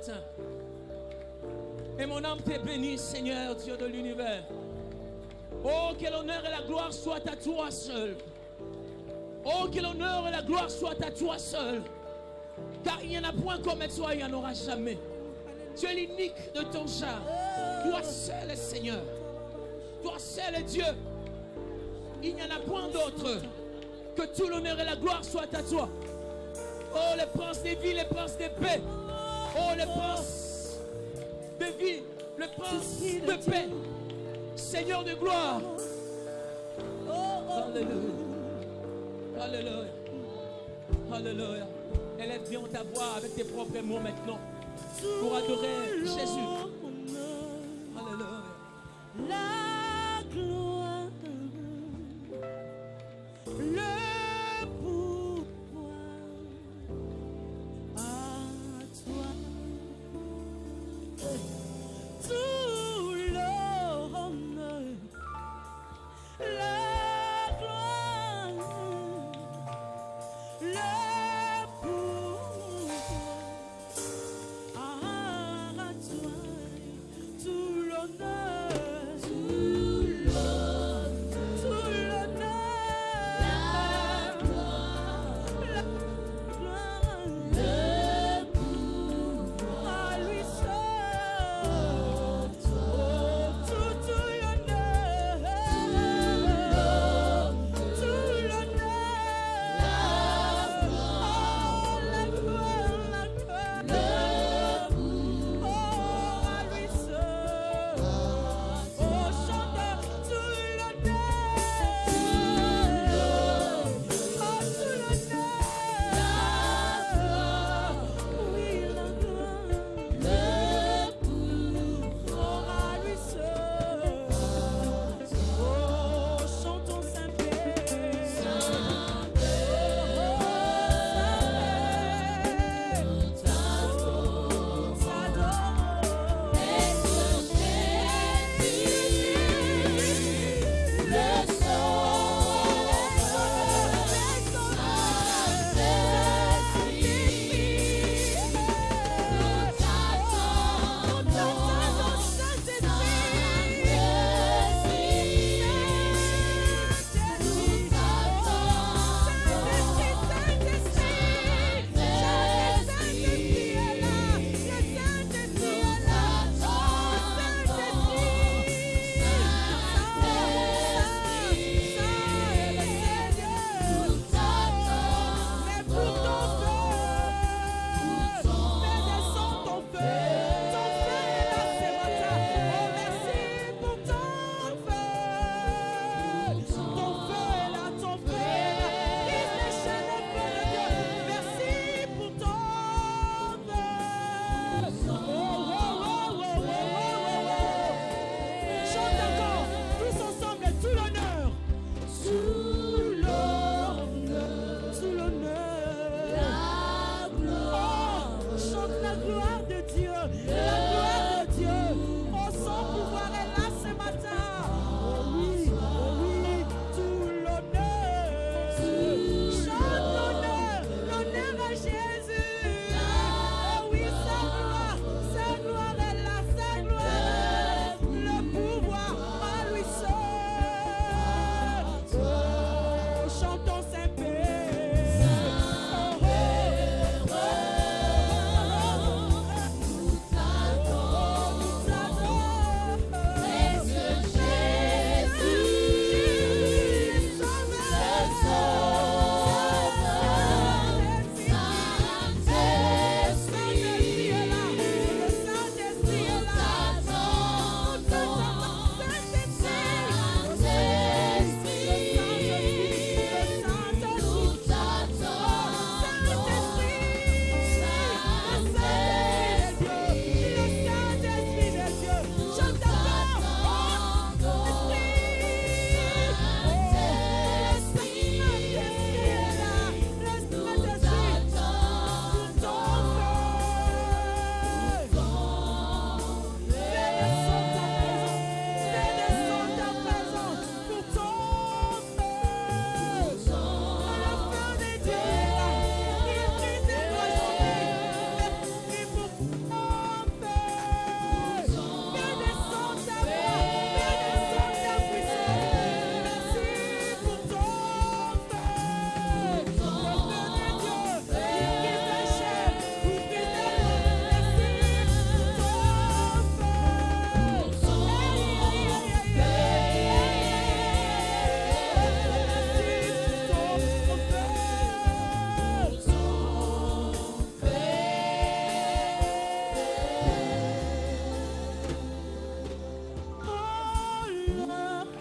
matin. Et mon âme te bénit, Seigneur, Dieu de l'univers. Oh, que l'honneur et la gloire soient à toi seul. Oh, que l'honneur et la gloire soient à toi seul. Car il n'y en a point comme toi, il n'y en aura jamais. Tu es l'unique de ton genre. Toi seul est Seigneur. Toi seul est Dieu. Il n'y en a point d'autre. Que tout l'honneur et la gloire soient à toi. Oh, les princes des vies, les princes des paix. Oh, les princes de vie, le prince de paix. Seigneur de gloire. Alléluia. Alléluia. Alléluia. Élève bien ta voix avec tes propres mots maintenant pour adorer Jésus. Alléluia. La gloire, le pouvoir à toi. Tout l'honneur, la gloire, le pouvoir à toi. Tout l'honneur, tout l'honneur, la gloire, le pouvoir à lui seul. Tout l'honneur, tout l'honneur,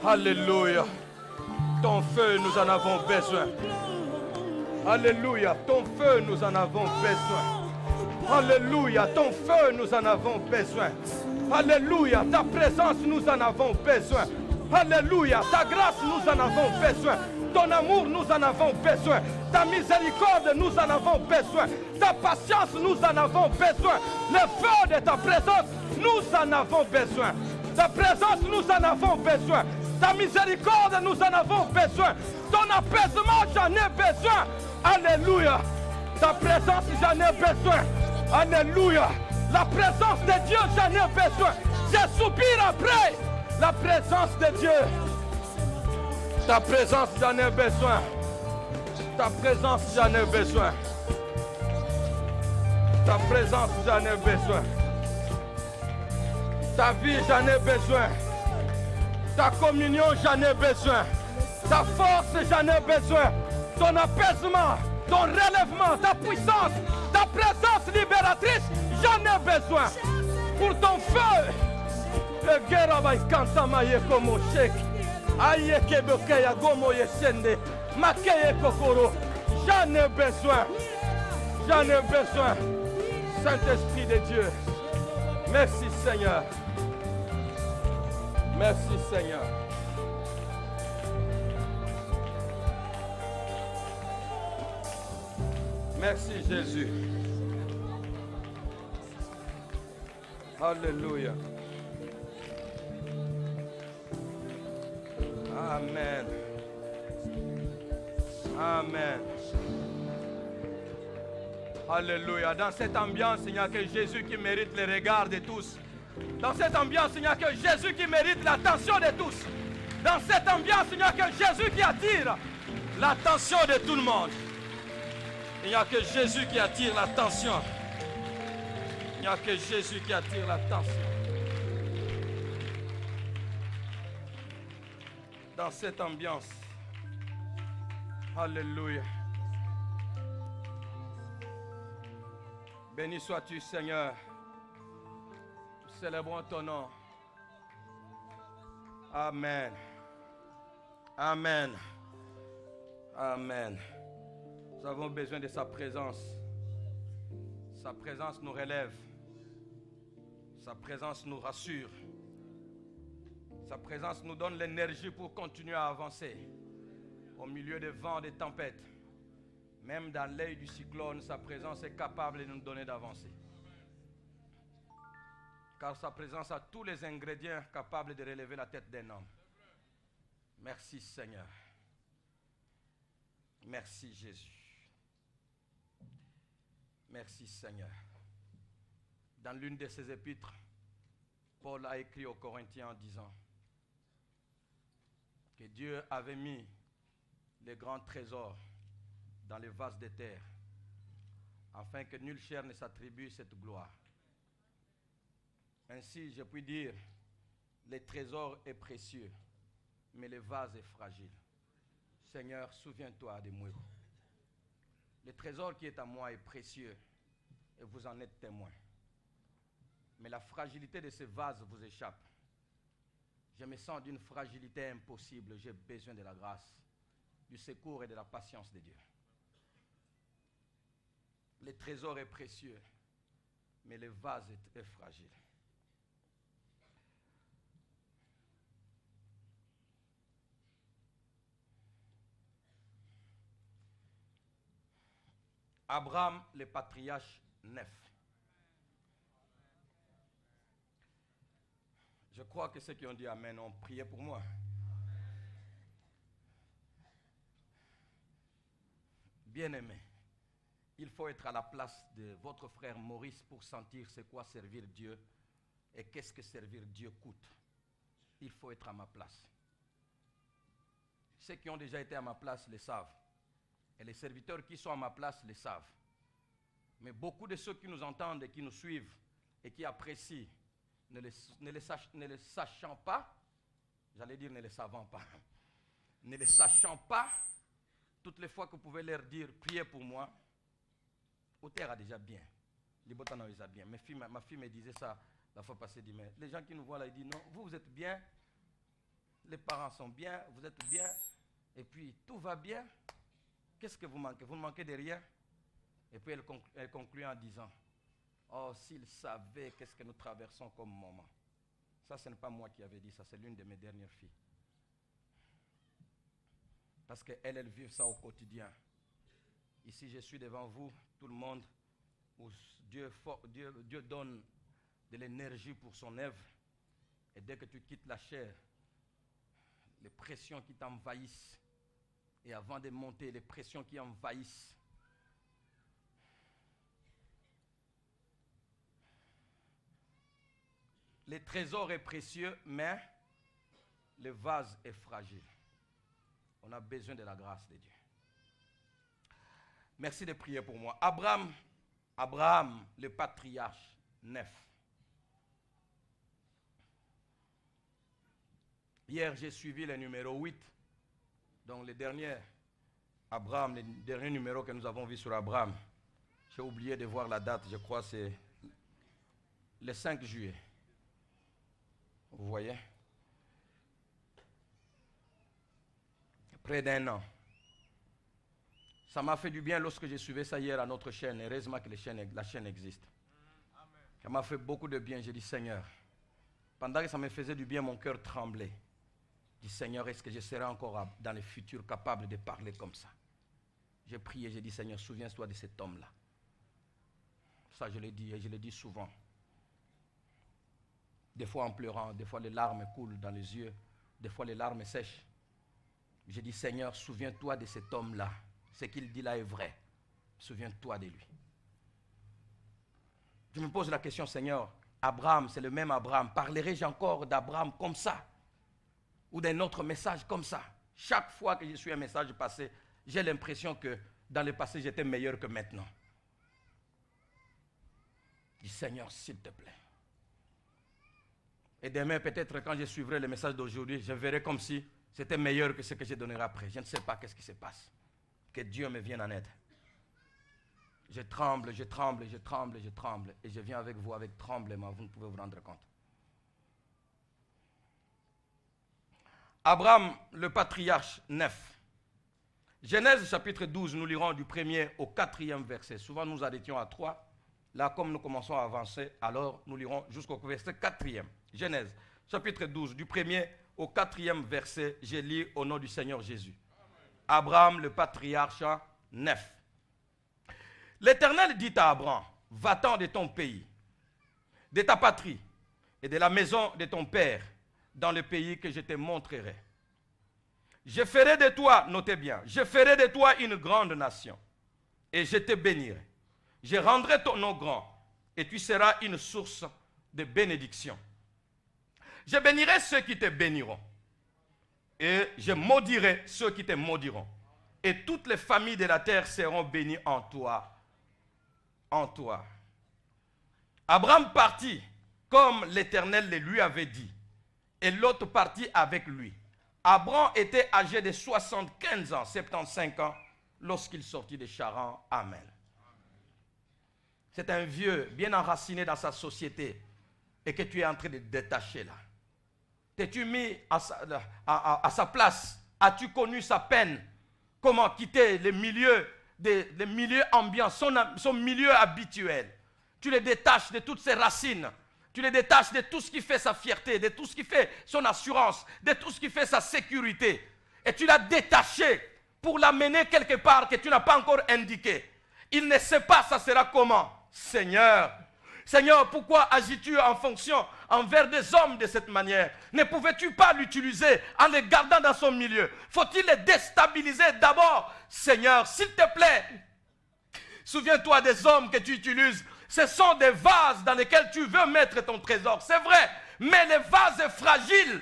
Alléluia. Ton feu, nous en avons besoin. Alléluia. Ton feu, nous en avons besoin. Alléluia. Ton feu, nous en avons besoin. Alléluia. Ta présence, nous en avons besoin. Alléluia. Ta grâce, nous en avons besoin. Ton amour, nous en avons besoin. Ta miséricorde, nous en avons besoin. Ta patience, nous en avons besoin. Le feu de ta présence, nous en avons besoin. Ta présence, nous en avons besoin. Ta miséricorde, nous en avons besoin. Ton apaisement, j'en ai besoin. Alléluia. Ta présence, j'en ai besoin. Alléluia. La présence de Dieu, j'en ai besoin. Je soupire après la présence de Dieu. Ta présence, j'en ai besoin. Ta présence, j'en ai besoin. Ta présence, j'en ai besoin. Ta vie, j'en ai besoin. Ta communion, j'en ai besoin. Ta force, j'en ai besoin. Ton apaisement, ton relèvement, ta puissance, ta présence libératrice, j'en ai besoin. Pour ton feu. J'en ai besoin. J'en ai besoin. Saint-Esprit de Dieu. Merci Seigneur. Merci Seigneur. Merci Jésus. Alléluia. Amen. Amen. Alléluia. Dans cette ambiance, il n'y a que Jésus qui mérite le regard de tous. Dans cette ambiance, il n'y a que Jésus qui mérite l'attention de tous. Dans cette ambiance, il n'y a que Jésus qui attire l'attention de tout le monde. Il n'y a que Jésus qui attire l'attention. Il n'y a que Jésus qui attire l'attention. Dans cette ambiance. Alléluia. Béni sois-tu, Seigneur. Nous célébrons ton nom. Amen. Amen. Amen. Nous avons besoin de sa présence. Sa présence nous relève. Sa présence nous rassure. Sa présence nous donne l'énergie pour continuer à avancer. Au milieu des vents, des tempêtes. Même dans l'œil du cyclone, sa présence est capable de nous donner d'avancer. Car sa présence a tous les ingrédients capables de relever la tête d'un homme. Merci Seigneur. Merci Jésus. Merci Seigneur. Dans l'une de ses épîtres, Paul a écrit aux Corinthiens en disant que Dieu avait mis les grands trésors dans les vases de terre, afin que nulle chair ne s'attribue cette gloire. Ainsi, je puis dire, le trésor est précieux, mais le vase est fragile. Seigneur, souviens-toi de moi. Le trésor qui est à moi est précieux, et vous en êtes témoin. Mais la fragilité de ce vase vous échappe. Je me sens d'une fragilité impossible. J'ai besoin de la grâce, du secours et de la patience de Dieu. Le trésor est précieux, mais le vase est fragile. Abraham, le patriarche 9. Je crois que ceux qui ont dit Amen ont prié pour moi. Bien-aimé, il faut être à la place de votre frère Maurice pour sentir c'est quoi servir Dieu et qu'est-ce que servir Dieu coûte. Il faut être à ma place. Ceux qui ont déjà été à ma place le savent. Et les serviteurs qui sont à ma place le savent. Mais beaucoup de ceux qui nous entendent et qui nous suivent et qui apprécient, ne les sachant pas, j'allais dire ne les savant pas, ne les sachant pas, toutes les fois que vous pouvez leur dire priez pour moi, Auteur a déjà bien. Les botans ont bien. Ma fille me disait ça la fois passée. Dit, mais les gens qui nous voient là, ils disent non, vous êtes bien. les parents sont bien, vous êtes bien, et puis tout va bien. Qu'est-ce que vous manquez? Vous ne manquez de rien? Et puis elle conclut en disant, oh, s'ils savaient qu'est-ce que nous traversons comme moment. Ça, ce n'est pas moi qui avais dit ça, c'est l'une de mes dernières filles. Parce qu'elles vivent ça au quotidien. Ici, je suis devant vous, tout le monde, où Dieu donne de l'énergie pour son œuvre. Et dès que tu quittes la chair, les pressions qui t'envahissent, et avant de monter, les pressions qui envahissent. Le trésor est précieux, mais le vase est fragile. On a besoin de la grâce de Dieu. Merci de prier pour moi. Abraham, le patriarche, 9. Hier, j'ai suivi le numéro 8. Donc, le dernier numéro que nous avons vu sur Abraham. J'ai oublié de voir la date, je crois que c'est le 5 juillet. Vous voyez? Près d'un an. Ça m'a fait du bien lorsque j'ai suivi ça hier à notre chaîne. Heureusement que la chaîne existe. Ça m'a fait beaucoup de bien. J'ai dit, Seigneur, pendant que ça me faisait du bien, mon cœur tremblait. J'ai dit, Seigneur, est-ce que je serai encore dans le futur capable de parler comme ça? J'ai prié, j'ai dit, Seigneur, souviens-toi de cet homme-là. Ça, je l'ai dit et je le dis souvent. Des fois en pleurant, des fois les larmes coulent dans les yeux, des fois les larmes sèchent. J'ai dit, Seigneur, souviens-toi de cet homme-là. Ce qu'il dit là est vrai. Souviens-toi de lui. Je me pose la question, Seigneur, Abraham, c'est le même Abraham. Parlerai-je encore d'Abraham comme ça? Ou d'un autre message comme ça? Chaque fois que je suis un message passé, j'ai l'impression que dans le passé, j'étais meilleur que maintenant. Je dis, Seigneur, s'il te plaît. Et demain, peut-être quand je suivrai le message d'aujourd'hui, je verrai comme si c'était meilleur que ce que je donnerai après. Je ne sais pas qu'est-ce qui se passe. Que Dieu me vienne en aide. Je tremble. Et je viens avec vous avec tremblement. Vous ne pouvez vous rendre compte. Abraham, le patriarche, 9. Genèse chapitre 12, nous lirons du 1er au 4e verset. Souvent nous arrêtions à 3. Là, comme nous commençons à avancer, alors nous lirons jusqu'au verset 4e. Genèse chapitre 12, du 1er au 4e verset, je lis au nom du Seigneur Jésus. Abraham, le patriarche, 9. L'Éternel dit à Abraham, va-t'en de ton pays, de ta patrie et de la maison de ton père, dans le pays que je te montrerai. Je ferai de toi, notez bien, je ferai de toi une grande nation et je te bénirai. Je rendrai ton nom grand et tu seras une source de bénédiction. Je bénirai ceux qui te béniront et je maudirai ceux qui te maudiront. Et toutes les familles de la terre seront bénies en toi. En toi. Abraham partit comme l'Éternel le lui avait dit. Et l'autre partit avec lui. Abraham était âgé de 75 ans, 75 ans, lorsqu'il sortit de Charan. Amen. C'est un vieux bien enraciné dans sa société et que tu es en train de détacher là. T'es-tu mis à sa place? As-tu connu sa peine? Comment quitter les milieux ambiants, son milieu habituel? Tu le détaches de toutes ses racines. Tu le détaches de tout ce qui fait sa fierté, de tout ce qui fait son assurance, de tout ce qui fait sa sécurité. Et tu l'as détaché pour l'amener quelque part que tu n'as pas encore indiqué. Il ne sait pas ça sera comment. Seigneur, pourquoi agis-tu en fonction envers des hommes de cette manière? Ne pouvais-tu pas l'utiliser en le gardant dans son milieu? Faut-il le déstabiliser d'abord? Seigneur, s'il te plaît, souviens-toi des hommes que tu utilises. Ce sont des vases dans lesquels tu veux mettre ton trésor. C'est vrai, mais le vase est fragile.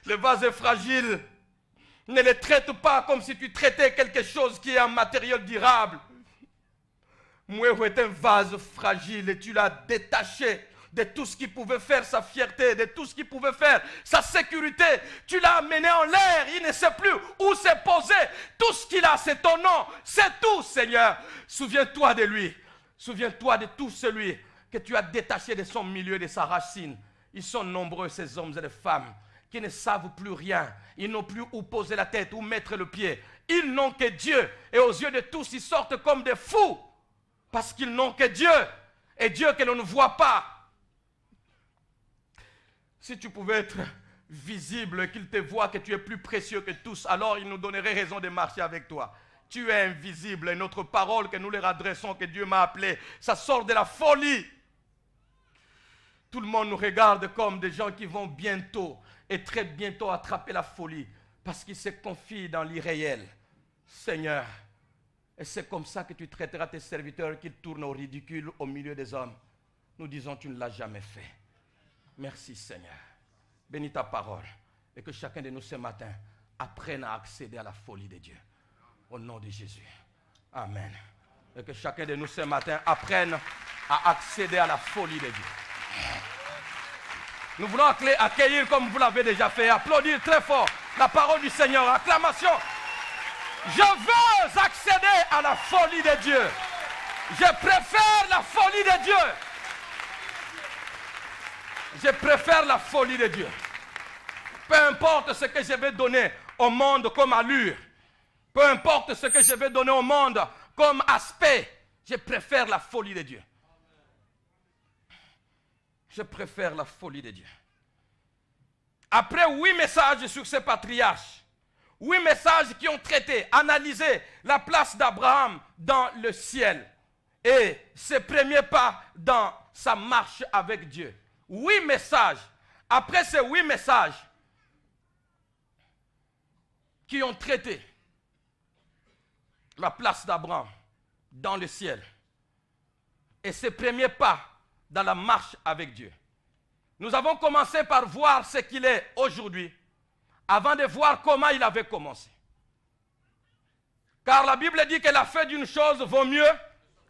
Le vase est fragile. Ne le traite pas comme si tu traitais quelque chose qui est un matériel durable. Mouéhou est un vase fragile et tu l'as détaché de tout ce qui pouvait faire sa fierté, de tout ce qui pouvait faire sa sécurité. Tu l'as amené en l'air, il ne sait plus où se poser. Tout ce qu'il a, c'est ton nom, c'est tout, Seigneur. Souviens-toi de lui, souviens-toi de tout celui que tu as détaché de son milieu, de sa racine, Ils sont nombreux, ces hommes et les femmes, qui ne savent plus rien. Ils n'ont plus où poser la tête, où mettre le pied. Ils n'ont que Dieu. Et aux yeux de tous, ils sortent comme des fous. Parce qu'ils n'ont que Dieu. Et Dieu que l'on ne voit pas. Si tu pouvais être visible, qu'il te voit, que tu es plus précieux que tous, alors il nous donnerait raison de marcher avec toi. Tu es invisible. Et notre parole que nous leur adressons, que Dieu m'a appelé, ça sort de la folie. Tout le monde nous regarde comme des gens qui vont bientôt et très bientôt attraper la folie parce qu'ils se confient dans l'irréel. Seigneur, et c'est comme ça que tu traiteras tes serviteurs qui tournent au ridicule au milieu des hommes. Nous disons, tu ne l'as jamais fait. Merci Seigneur. Bénis ta parole et que chacun de nous ce matin apprenne à accéder à la folie de Dieu. Au nom de Jésus. Amen. Et que chacun de nous ce matin apprenne à accéder à la folie de Dieu. Nous voulons accueillir comme vous l'avez déjà fait. Applaudir très fort la parole du Seigneur. Acclamation. Je veux accéder à la folie de Dieu. Je préfère la folie de Dieu. Je préfère la folie de Dieu. Peu importe ce que je vais donner au monde comme allure. Peu importe ce que je vais donner au monde comme aspect. Je préfère la folie de Dieu. Je préfère la folie de Dieu. Après 8 messages sur ces patriarches, 8 messages qui ont traité, analysé la place d'Abraham dans le ciel et ses premiers pas dans sa marche avec Dieu. 8 messages. Après ces 8 messages qui ont traité la place d'Abraham dans le ciel et ses premiers pas dans la marche avec Dieu. Nous avons commencé par voir ce qu'il est aujourd'hui, avant de voir comment il avait commencé. Car la Bible dit que la fin d'une chose vaut mieux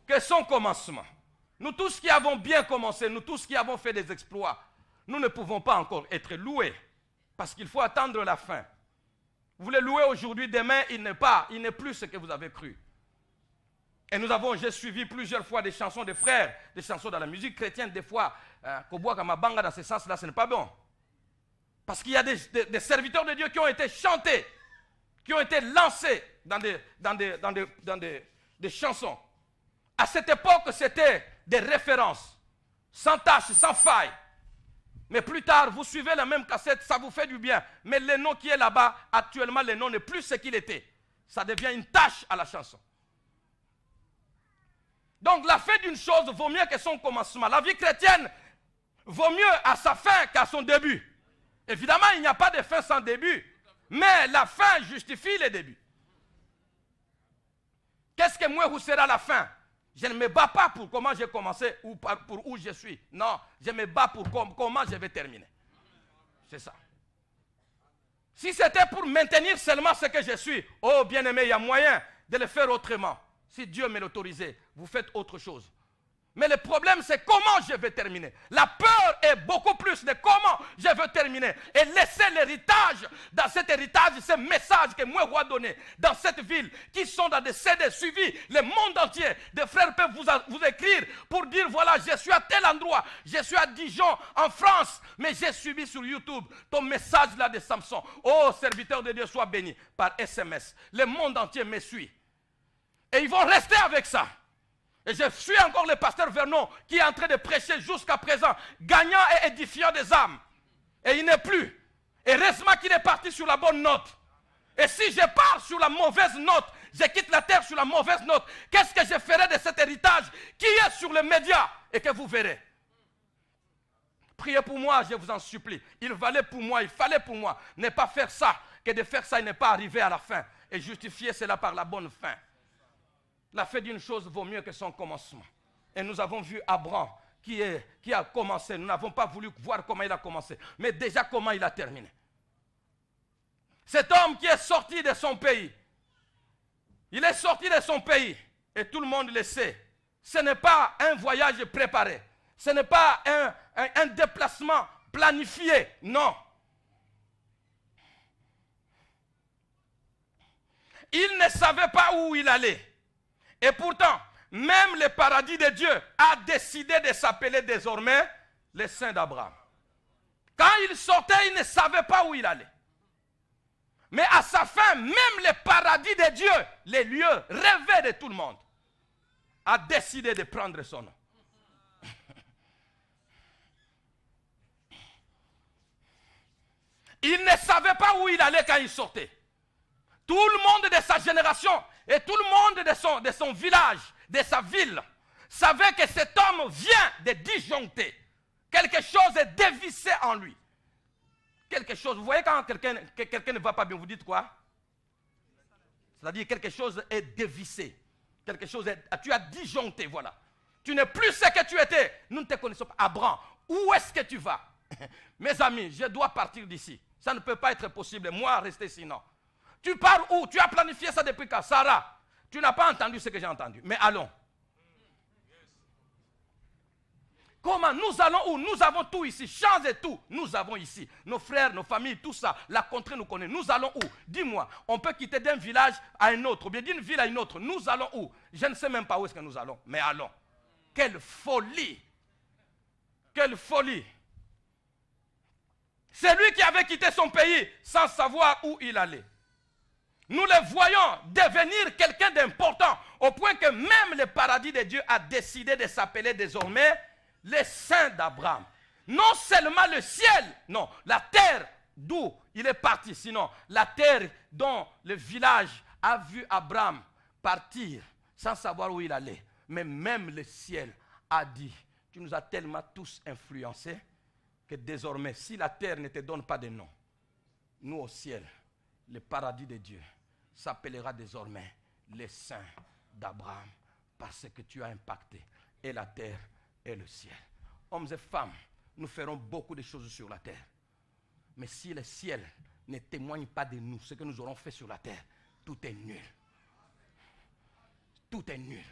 que son commencement. Nous tous qui avons bien commencé, nous tous qui avons fait des exploits, nous ne pouvons pas encore être loués, parce qu'il faut attendre la fin. Vous voulez louer aujourd'hui, demain, il n'est plus ce que vous avez cru. Et j'ai suivi plusieurs fois des chansons de frères, des chansons dans la musique chrétienne, des fois, Koboa Kamabanga, dans ce sens-là, ce n'est pas bon. Parce qu'il y a des serviteurs de Dieu qui ont été chantés, qui ont été lancés dans des chansons. À cette époque, c'était des références, sans tache, sans faille. Mais plus tard, vous suivez la même cassette, ça vous fait du bien. Mais le nom qui est là-bas, actuellement, le nom n'est plus ce qu'il était. Ça devient une tâche à la chanson. Donc la fin d'une chose vaut mieux que son commencement. La vie chrétienne vaut mieux à sa fin qu'à son début. Évidemment, il n'y a pas de fin sans début. Mais la fin justifie le début. Qu'est-ce que moi, où sera la fin? Je ne me bats pas pour comment j'ai commencé ou pour où je suis. Non, je me bats pour comment je vais terminer. C'est ça. Si c'était pour maintenir seulement ce que je suis, oh bien-aimé, il y a moyen de le faire autrement. Si Dieu me l'autorisait, vous faites autre chose. Mais le problème, c'est comment je vais terminer. La peur est beaucoup plus de comment je veux terminer. Et laisser l'héritage, dans cet héritage, ce message que moi, je donner dans cette ville, qui sont dans des CD suivis, le monde entier, des frères peuvent vous écrire pour dire, voilà, je suis à tel endroit, je suis à Dijon, en France, mais j'ai suivi sur YouTube ton message là de Samson. Oh, serviteur de Dieu, sois béni par SMS. Le monde entier me suit. Et ils vont rester avec ça. Et je suis encore le pasteur Vernon qui est en train de prêcher jusqu'à présent, gagnant et édifiant des âmes. Et il n'est plus. Et heureusement qu'il est parti sur la bonne note. Et si je pars sur la mauvaise note, je quitte la terre sur la mauvaise note, qu'est-ce que je ferai de cet héritage qui est sur les médias et que vous verrez? Priez pour moi, je vous en supplie. Il fallait pour moi ne pas faire ça, que de faire ça et ne pas arriver à la fin. Et justifier cela par la bonne fin. La fin d'une chose vaut mieux que son commencement. Et nous avons vu Abraham qui a commencé. Nous n'avons pas voulu voir comment il a commencé, mais déjà comment il a terminé. Cet homme qui est sorti de son pays, il est sorti de son pays, et tout le monde le sait. Ce n'est pas un voyage préparé. Ce n'est pas un déplacement planifié, non. Il ne savait pas où il allait. Et pourtant, même le paradis de Dieu a décidé de s'appeler désormais le Saint d'Abraham. Quand il sortait, il ne savait pas où il allait. Mais à sa fin, même le paradis de Dieu, les lieux rêvés de tout le monde, a décidé de prendre son nom. Il ne savait pas où il allait quand il sortait. Tout le monde de sa génération et tout le monde de son village, de sa ville, savait que cet homme vient de disjoncter. Quelque chose est dévissé en lui. Quelque chose, vous voyez quand quelqu'un ne va pas bien, vous dites quoi? C'est-à-dire quelque chose est dévissé. Quelque chose est, tu as disjoncté, voilà. Tu n'es plus ce que tu étais. Nous ne te connaissons pas. Abraham, où est-ce que tu vas? Mes amis, je dois partir d'ici. Ça ne peut pas être possible, moi, rester sinon. Tu pars où? Tu as planifié ça depuis quand? Sarah, tu n'as pas entendu ce que j'ai entendu. Mais allons. Comment? Nous allons où? Nous avons tout ici. Champs et tout. Nous avons ici. Nos frères, nos familles, tout ça. La contrée nous connaît. Nous allons où? Dis-moi. On peut quitter d'un village à un autre, ou bien d'une ville à une autre. Nous allons où? Je ne sais même pas où est-ce que nous allons. Mais allons. Quelle folie! Quelle folie! C'est lui qui avait quitté son pays sans savoir où il allait. Nous le voyons devenir quelqu'un d'important au point que même le paradis de Dieu a décidé de s'appeler désormais les saints d'Abraham. Non seulement le ciel, non, la terre d'où il est parti, sinon la terre dont le village a vu Abraham partir sans savoir où il allait. Mais même le ciel a dit, tu nous as tellement tous influencés que désormais, si la terre ne te donne pas de nom, nous au ciel, le paradis de Dieu s'appellera désormais les saints d'Abraham parce que tu as impacté et la terre et le ciel. Hommes et femmes, nous ferons beaucoup de choses sur la terre. Mais si le ciel ne témoigne pas de nous, ce que nous aurons fait sur la terre, tout est nul. Tout est nul.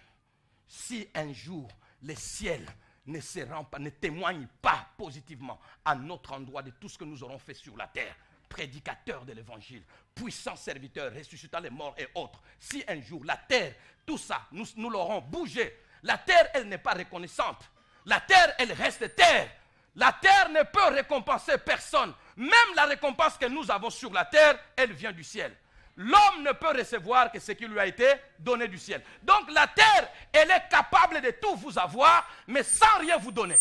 Si un jour le ciel ne témoigne pas positivement à notre endroit de tout ce que nous aurons fait sur la terre, prédicateur de l'évangile, puissant serviteur, ressuscitant les morts et autres, si un jour la terre, tout ça, nous l'aurons bougé, la terre, elle n'est pas reconnaissante. La terre, elle reste terre. La terre ne peut récompenser personne. Même la récompense que nous avons sur la terre, elle vient du ciel. L'homme ne peut recevoir que ce qui lui a été donné du ciel. Donc la terre, elle est capable de tout vous avoir, mais sans rien vous donner.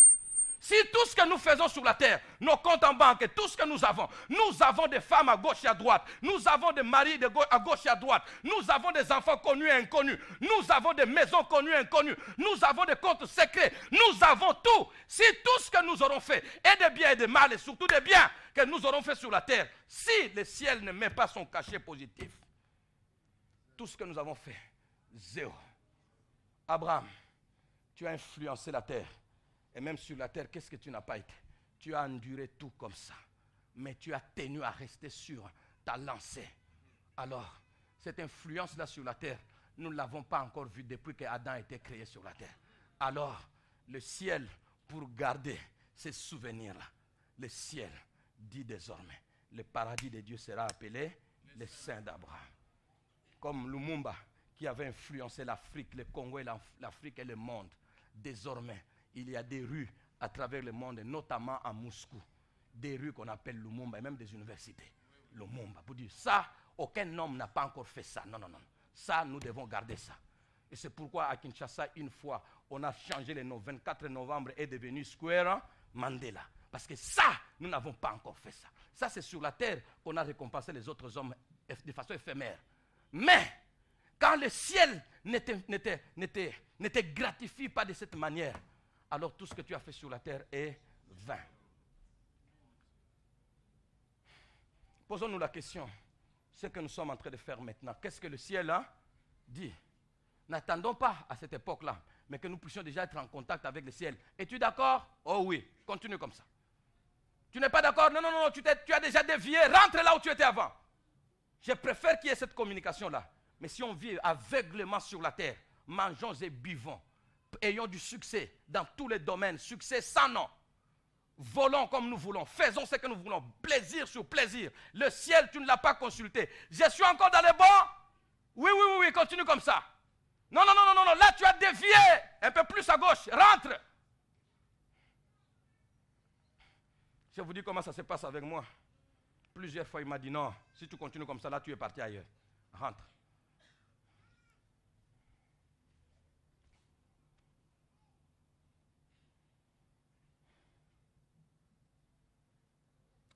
Si tout ce que nous faisons sur la terre, nos comptes en banque, tout ce que nous avons des femmes à gauche et à droite, nous avons des maris à gauche et à droite, nous avons des enfants connus et inconnus, nous avons des maisons connues et inconnues, nous avons des comptes secrets, nous avons tout. Si tout ce que nous aurons fait est de bien et de mal, et surtout de bien que nous aurons fait sur la terre, si le ciel ne met pas son cachet positif, tout ce que nous avons fait, zéro. Abraham, tu as influencé la terre. Et même sur la terre, qu'est-ce que tu n'as pas été? Tu as enduré tout comme ça. Mais tu as tenu à rester sur ta lancée. Alors, cette influence-là sur la terre, nous ne l'avons pas encore vue depuis que Adam a été créé sur la terre. Alors, le ciel, pour garder ces souvenirs-là, le ciel dit désormais, le paradis de Dieu sera appelé les saints d'Abraham. Comme Lumumba, qui avait influencé l'Afrique, le Congo, l'Afrique et le monde. Désormais, il y a des rues à travers le monde, notamment à Moscou, des rues qu'on appelle Lumumba, et même des universités. Lumumba, pour dire ça, aucun homme n'a pas encore fait ça. Non, non, non. Ça, nous devons garder ça. Et c'est pourquoi à Kinshasa, une fois, on a changé le nom. 24 novembre est devenu Square Mandela. Parce que ça, nous n'avons pas encore fait ça. Ça, c'est sur la terre qu'on a récompensé les autres hommes de façon éphémère. Mais, quand le ciel ne te gratifie pas de cette manière, alors tout ce que tu as fait sur la terre est vain. Posons-nous la question, ce que nous sommes en train de faire maintenant, qu'est-ce que le ciel dit? N'attendons pas à cette époque-là, mais que nous puissions déjà être en contact avec le ciel. Es-tu d'accord? Oh oui, continue comme ça. Tu n'es pas d'accord? Non, non, non, tu as déjà dévié, rentre là où tu étais avant. Je préfère qu'il y ait cette communication-là. Mais si on vit aveuglément sur la terre, mangeons et buvons, ayons du succès dans tous les domaines, succès sans nom. Volons comme nous voulons, faisons ce que nous voulons, plaisir sur plaisir. Le ciel, tu ne l'as pas consulté. Je suis encore dans les bons? Oui, oui, oui, oui, continue comme ça. Non, non, non, non, non, là tu as dévié, un peu plus à gauche, rentre. Je vous dis comment ça se passe avec moi. Plusieurs fois, il m'a dit non, si tu continues comme ça, là, tu es parti ailleurs. Rentre.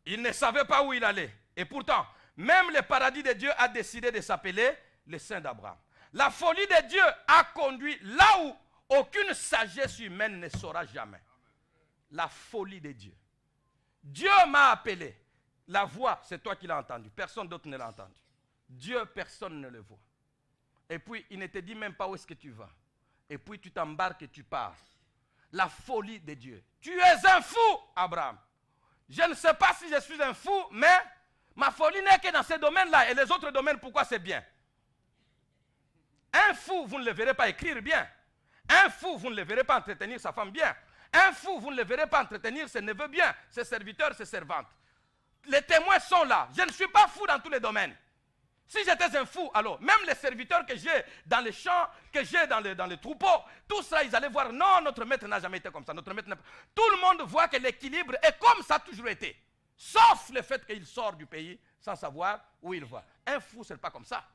Il ne savait pas où il allait. Et pourtant, même le paradis de Dieu a décidé de s'appeler le Saint d'Abraham. La folie de Dieu a conduit là où aucune sagesse humaine ne saura jamais. La folie de Dieu. Dieu m'a appelé. La voix, c'est toi qui l'as entendue. Personne d'autre ne l'a entendue. Dieu, personne ne le voit. Et puis, il ne te dit même pas où est-ce que tu vas. Et puis, tu t'embarques et tu pars. La folie de Dieu. Tu es un fou, Abraham. Je ne sais pas si je suis un fou, mais ma folie n'est que dans ces domaines-là. Et les autres domaines, pourquoi c'est bien? Un fou, vous ne le verrez pas écrire bien. Un fou, vous ne le verrez pas entretenir sa femme bien. Un fou, vous ne le verrez pas entretenir ses neveux bien, ses serviteurs, ses servantes. Les témoins sont là. Je ne suis pas fou dans tous les domaines. Si j'étais un fou, alors, même les serviteurs que j'ai dans les champs, que j'ai dans les troupeaux, tout ça, ils allaient voir, non, notre maître n'a jamais été comme ça. Notre maître tout le monde voit que l'équilibre est comme ça a toujours été. Sauf le fait qu'il sort du pays sans savoir où il va. Un fou, ce n'est pas comme ça.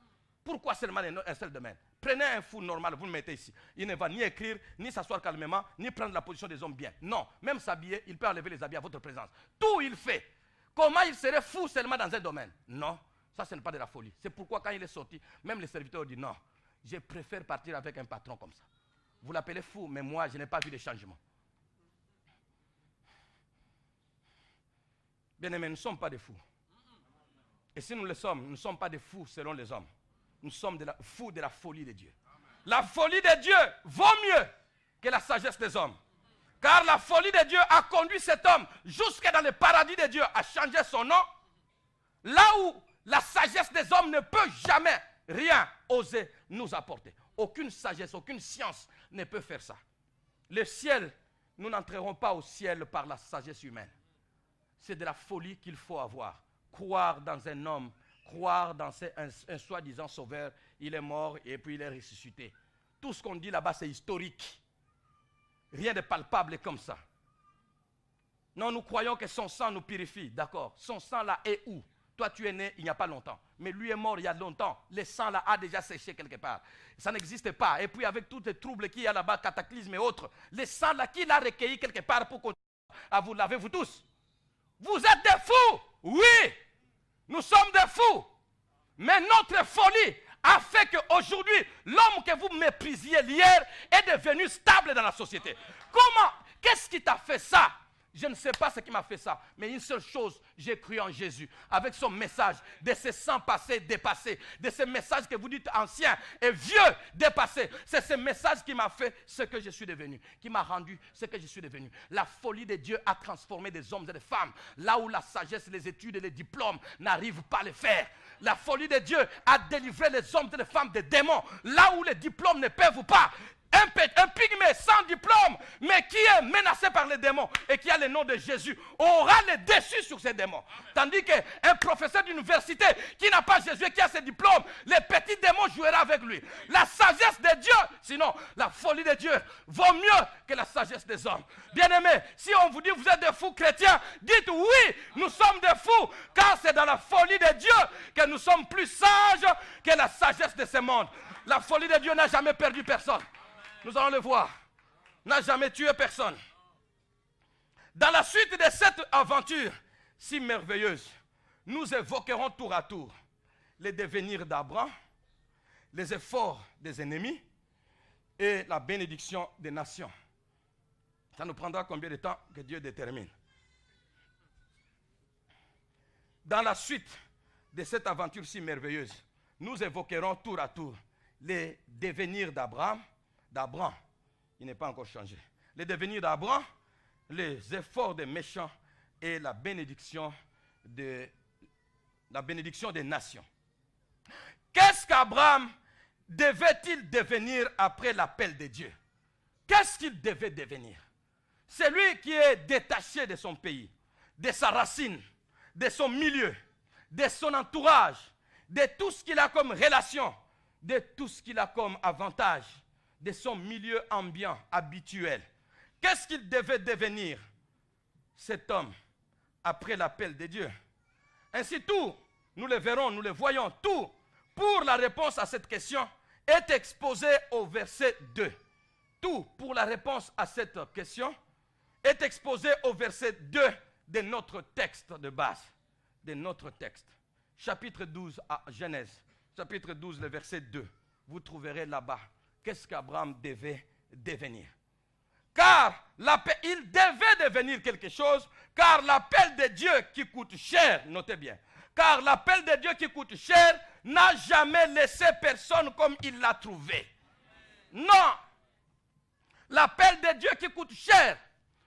Pourquoi seulement un seul domaine? Prenez un fou normal, vous le mettez ici. Il ne va ni écrire, ni s'asseoir calmement, ni prendre la position des hommes bien. Non, même s'habiller, il peut enlever les habits à votre présence. Tout il fait. Comment il serait fou seulement dans un domaine? Non, ça ce n'est pas de la folie. C'est pourquoi quand il est sorti, même les serviteurs disent non, je préfère partir avec un patron comme ça. Vous l'appelez fou, mais moi je n'ai pas vu de changement. Bien aimés, nous ne sommes pas des fous. Et si nous le sommes, nous ne sommes pas des fous selon les hommes. Nous sommes fous de la folie de Dieu. La folie de Dieu vaut mieux que la sagesse des hommes. Car la folie de Dieu a conduit cet homme jusque dans le paradis de Dieu à changer son nom. Là où la sagesse des hommes ne peut jamais rien oser nous apporter. Aucune sagesse, aucune science ne peut faire ça. Le ciel, nous n'entrerons pas au ciel par la sagesse humaine. C'est de la folie qu'il faut avoir. Croire dans un homme, croire dans un soi-disant sauveur, il est mort et puis il est ressuscité. Tout ce qu'on dit là-bas, c'est historique. Rien de palpable comme ça. Non, nous croyons que son sang nous purifie, d'accord. Son sang là est où? Toi, tu es né il n'y a pas longtemps. Mais lui est mort il y a longtemps. Le sang là a déjà séché quelque part. Ça n'existe pas. Et puis avec tous les troubles qu'il y a là-bas, cataclysmes et autres, le sang là, qui l'a recueilli quelque part pour continuer à vous laver, vous tous? Vous êtes des fous! Oui! Nous sommes des fous! Mais notre folie a fait qu'aujourd'hui, l'homme que vous méprisiez hier est devenu stable dans la société. Comment? Qu'est-ce qui t'a fait ça? Je ne sais pas ce qui m'a fait ça, mais une seule chose, j'ai cru en Jésus, avec son message de ce sang passé, dépassé, de ce message que vous dites ancien et vieux, dépassé. C'est ce message qui m'a fait ce que je suis devenu, qui m'a rendu ce que je suis devenu. La folie de Dieu a transformé des hommes et des femmes, là où la sagesse, les études et les diplômes n'arrivent pas à le faire. La folie de Dieu a délivré les hommes et les femmes des démons, là où les diplômes ne peuvent pas. Un pygmée sans diplôme, mais qui est menacé par les démons et qui a le nom de Jésus, aura le dessus sur ces démons. Tandis qu'un professeur d'université qui n'a pas Jésus et qui a ses diplômes, les petits démons joueront avec lui. La sagesse de Dieu, sinon la folie de Dieu, vaut mieux que la sagesse des hommes. Bien-aimés, si on vous dit vous êtes des fous chrétiens, dites oui, nous sommes des fous, car c'est dans la folie de Dieu que nous sommes plus sages que la sagesse de ce monde. La folie de Dieu n'a jamais perdu personne. Nous allons le voir. N'a jamais tué personne. Dans la suite de cette aventure si merveilleuse, nous évoquerons tour à tour les devenirs d'Abraham, les efforts des ennemis et la bénédiction des nations. Ça nous prendra combien de temps que Dieu détermine. Dans la suite de cette aventure si merveilleuse, nous évoquerons tour à tour les devenirs d'Abraham, il n'est pas encore changé. Le devenir d'Abraham, les efforts des méchants et la bénédiction des nations. Qu'est-ce qu'Abraham devait-il devenir après l'appel de Dieu? Qu'est-ce qu'il devait devenir? Celui qui est détaché de son pays, de sa racine, de son milieu, de son entourage, de tout ce qu'il a comme relation, de tout ce qu'il a comme avantage, de son milieu ambiant, habituel. Qu'est-ce qu'il devait devenir? Cet homme après l'appel de Dieu. Ainsi tout, nous le verrons, nous le voyons, tout pour la réponse à cette question est exposé au verset 2. Tout pour la réponse à cette question est exposé au verset 2 de notre texte de base. De notre texte. Chapitre 12 à Genèse. Chapitre 12, le verset 2. Vous trouverez là-bas qu'est-ce qu'Abraham devait devenir. Car il devait devenir quelque chose, car l'appel de Dieu qui coûte cher, notez bien, car l'appel de Dieu qui coûte cher n'a jamais laissé personne comme il l'a trouvé. Non. L'appel de Dieu qui coûte cher,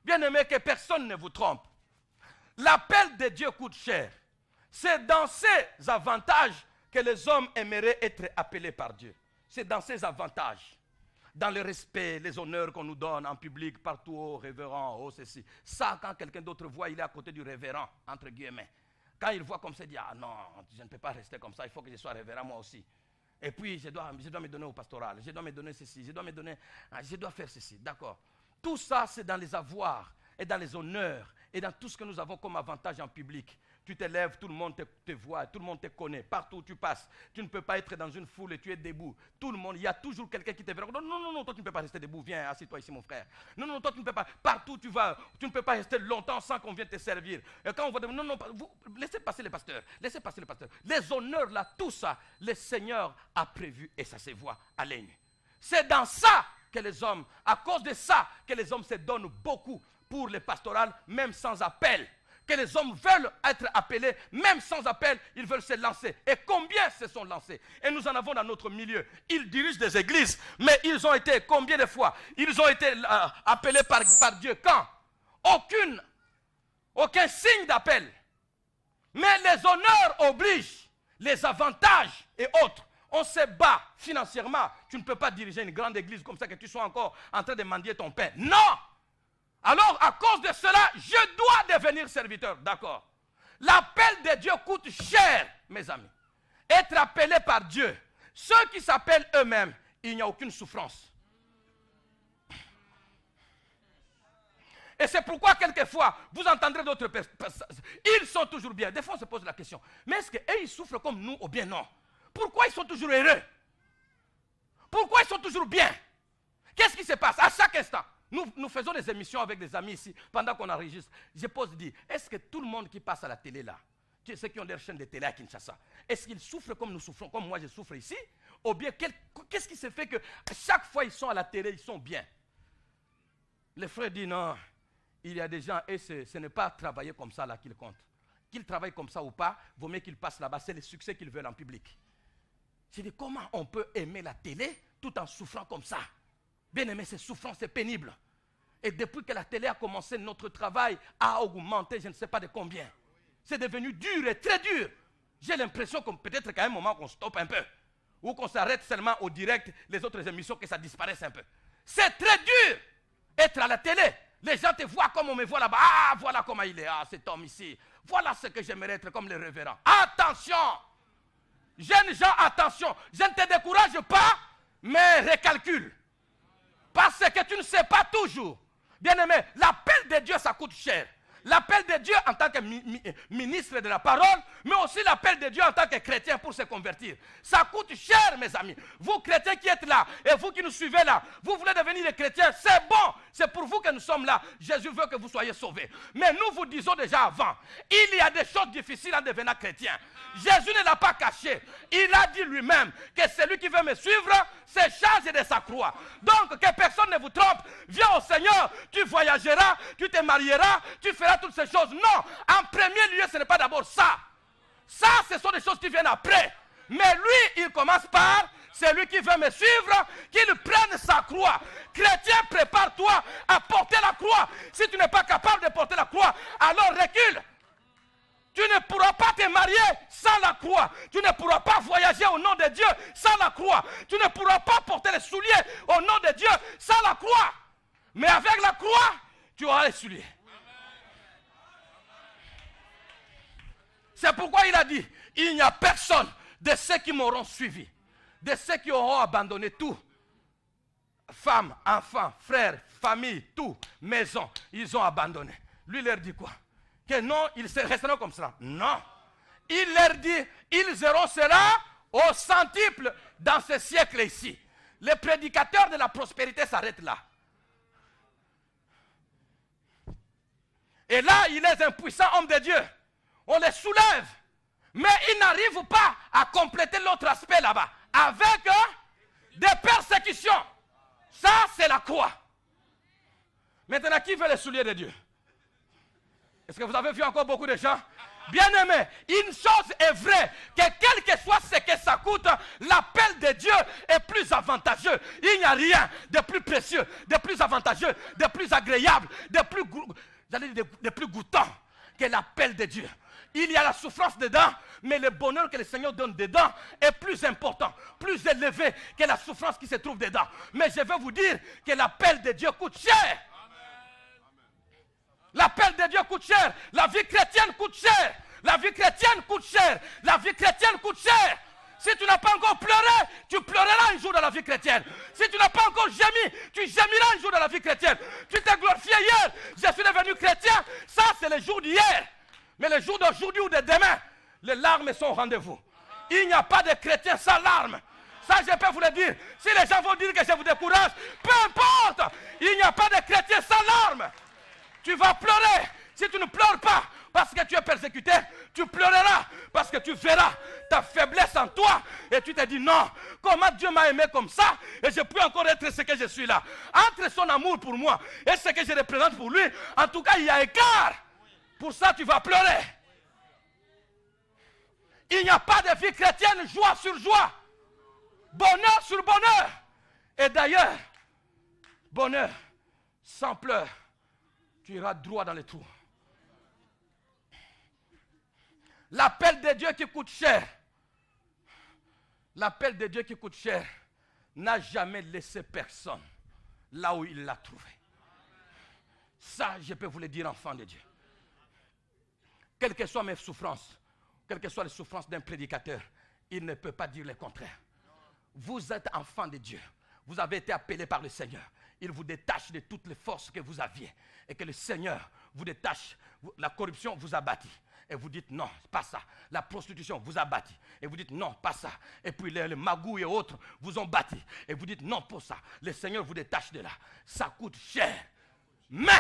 bien aimé, que personne ne vous trompe. L'appel de Dieu coûte cher. C'est dans ces avantages que les hommes aimeraient être appelés par Dieu. C'est dans ces avantages. Dans le respect, les honneurs qu'on nous donne en public, partout, oh révérend, oh ceci. Ça, quand quelqu'un d'autre voit, il est à côté du révérend, entre guillemets. Quand il voit comme ça, il dit, ah non, je ne peux pas rester comme ça, il faut que je sois révérend moi aussi. Et puis, je dois me donner au pastoral, je dois me donner ceci, je dois faire ceci, d'accord. Tout ça, c'est dans les avoirs et dans les honneurs et dans tout ce que nous avons comme avantage en public. Tu te lèves, tout le monde te voit, tout le monde te connaît. Partout où tu passes, tu ne peux pas être dans une foule et tu es debout. Tout le monde, il y a toujours quelqu'un qui te verra. Non, non, non, non, toi tu ne peux pas rester debout. Viens, assieds-toi ici, mon frère. Non, non, toi tu ne peux pas. Partout où tu vas, tu ne peux pas rester longtemps sans qu'on vienne te servir. Et quand on va dire, non, non, laissez passer les pasteurs. Laissez passer les pasteurs. Les honneurs là, tout ça, le Seigneur a prévu et ça se voit à l'œil nu. C'est dans ça que les hommes, à cause de ça, que les hommes se donnent beaucoup pour les pastorales, même sans appel. Que les hommes veulent être appelés, même sans appel, ils veulent se lancer. Et combien se sont lancés? Et nous en avons dans notre milieu. Ils dirigent des églises, mais ils ont été, combien de fois? Ils ont été appelés par Dieu. Quand? Aucun signe d'appel. Mais les honneurs obligent, les avantages et autres. On se bat financièrement. Tu ne peux pas diriger une grande église comme ça que tu sois encore en train de mendier ton pain. Non! Alors, à cause de cela, je dois devenir serviteur. D'accord. L'appel de Dieu coûte cher, mes amis. Être appelé par Dieu. Ceux qui s'appellent eux-mêmes, il n'y a aucune souffrance. Et c'est pourquoi, quelquefois, vous entendrez d'autres personnes. Ils sont toujours bien. Des fois, on se pose la question. Mais est-ce qu'eux, ils souffrent comme nous ou bien non? Pourquoi ils sont toujours heureux? Pourquoi ils sont toujours bien? Qu'est-ce qui se passe à chaque instant? Nous faisons des émissions avec des amis ici, pendant qu'on enregistre. Je pose dire, est-ce que tout le monde qui passe à la télé là, ceux qui ont leur chaîne de télé à Kinshasa, est-ce qu'ils souffrent comme nous souffrons, comme moi je souffre ici? Ou bien, qu'est-ce qui se fait que chaque fois ils sont à la télé, ils sont bien? Les frères disent non, il y a des gens, et ce n'est pas travailler comme ça là qu'ils comptent. Qu'ils travaillent comme ça ou pas, vaut mieux qu'ils passent là-bas, c'est le succès qu'ils veulent en public. Je dis, comment on peut aimer la télé tout en souffrant comme ça? Bien aimé, c'est souffrant, c'est pénible. Et depuis que la télé a commencé, notre travail a augmenté, je ne sais pas de combien. C'est devenu dur et très dur. J'ai l'impression que peut-être qu'à un moment qu'on stoppe un peu. Ou qu'on s'arrête seulement au direct, les autres émissions, que ça disparaisse un peu. C'est très dur être à la télé. Les gens te voient comme on me voit là-bas. Ah, voilà comment il est. Ah, cet homme ici. Voilà ce que j'aimerais être comme les révérends. Attention! Jeunes gens, attention. Je ne te décourage pas, mais recalcule. Parce que tu ne sais pas toujours. Bien-aimé, l'appel de Dieu, ça coûte cher. L'appel de Dieu en tant que ministre de la parole, mais aussi l'appel de Dieu en tant que chrétien pour se convertir. Ça coûte cher, mes amis. Vous, chrétiens qui êtes là, et vous qui nous suivez là, vous voulez devenir des chrétiens, c'est bon. C'est pour vous que nous sommes là. Jésus veut que vous soyez sauvés. Mais nous vous disons déjà avant, il y a des choses difficiles en devenant chrétien. Jésus ne l'a pas caché. Il a dit lui-même que celui qui veut me suivre se charge de sa croix. Donc que personne ne vous trompe. Viens au Seigneur, tu voyageras, tu te marieras, tu feras toutes ces choses. Non, en premier lieu, ce n'est pas d'abord ça. Ça, ce sont des choses qui viennent après. Mais lui, il commence par celui qui veut me suivre, qu'il prenne sa croix. Chrétien, prépare-toi à porter la croix. Si tu n'es pas capable de porter la croix, alors recule. Tu ne pourras pas te marier sans la croix. Tu ne pourras pas voyager au nom de Dieu sans la croix. Tu ne pourras pas porter les souliers au nom de Dieu sans la croix. Mais avec la croix, tu auras les souliers. C'est pourquoi il a dit, il n'y a personne de ceux qui m'auront suivi, de ceux qui auront abandonné tout. Femmes, enfants, frères, famille, tout, maison, ils ont abandonné. Lui leur dit quoi? que non, ils resteront comme cela. Non. Il leur dit, ils auront cela au centuple dans ce siècle ici. Les prédicateurs de la prospérité s'arrêtent là. Et là, il est un puissant homme de Dieu. On les soulève. Mais ils n'arrivent pas à compléter l'autre aspect là-bas. Avec des persécutions. Ça, c'est la croix. Maintenant, qui veut les souliers de Dieu? Est-ce que vous avez vu encore beaucoup de gens? Bien-aimés, une chose est vraie, que quel que soit ce que ça coûte, l'appel de Dieu est plus avantageux. Il n'y a rien de plus précieux, de plus avantageux, de plus agréable, de plus goûtant que l'appel de Dieu. Il y a la souffrance dedans, mais le bonheur que le Seigneur donne dedans est plus important, plus élevé que la souffrance qui se trouve dedans. Mais je veux vous dire que l'appel de Dieu coûte cher. L'appel de Dieu coûte cher. La vie chrétienne coûte cher. La vie chrétienne coûte cher. La vie chrétienne coûte cher. Si tu n'as pas encore pleuré, tu pleureras un jour dans la vie chrétienne. Si tu n'as pas encore gémi, tu gémiras un jour dans la vie chrétienne. Tu t'es glorifié hier. Je suis devenu chrétien. Ça, c'est le jour d'hier. Mais le jour d'aujourd'hui ou de demain, les larmes sont au rendez-vous. Il n'y a pas de chrétien sans larmes. Ça, je peux vous le dire. Si les gens vont dire que je vous décourage, peu importe. Il n'y a pas de chrétien sans larmes. Tu vas pleurer. Si tu ne pleures pas parce que tu es persécuté, tu pleureras parce que tu verras ta faiblesse en toi et tu te dis non, comment Dieu m'a aimé comme ça et je peux encore être ce que je suis là. Entre son amour pour moi et ce que je représente pour lui, en tout cas il y a écart. Pour ça tu vas pleurer. Il n'y a pas de vie chrétienne joie sur joie, bonheur sur bonheur. Et d'ailleurs, bonheur sans pleurs, tu iras droit dans les trous. L'appel de Dieu qui coûte cher, l'appel de Dieu qui coûte cher n'a jamais laissé personne là où il l'a trouvé. Ça, je peux vous le dire, enfant de Dieu. Quelles que soient mes souffrances, quelles que soient les souffrances d'un prédicateur, il ne peut pas dire le contraire. Vous êtes enfant de Dieu. Vous avez été appelé par le Seigneur. Il vous détache de toutes les forces que vous aviez. Et que le Seigneur vous détache. La corruption vous a bâti. Et vous dites non, pas ça. La prostitution vous a bâti. Et vous dites non, pas ça. Et puis les magouilles et autres vous ont bâti. Et vous dites non pour ça. Le Seigneur vous détache de là. Ça coûte cher. Mais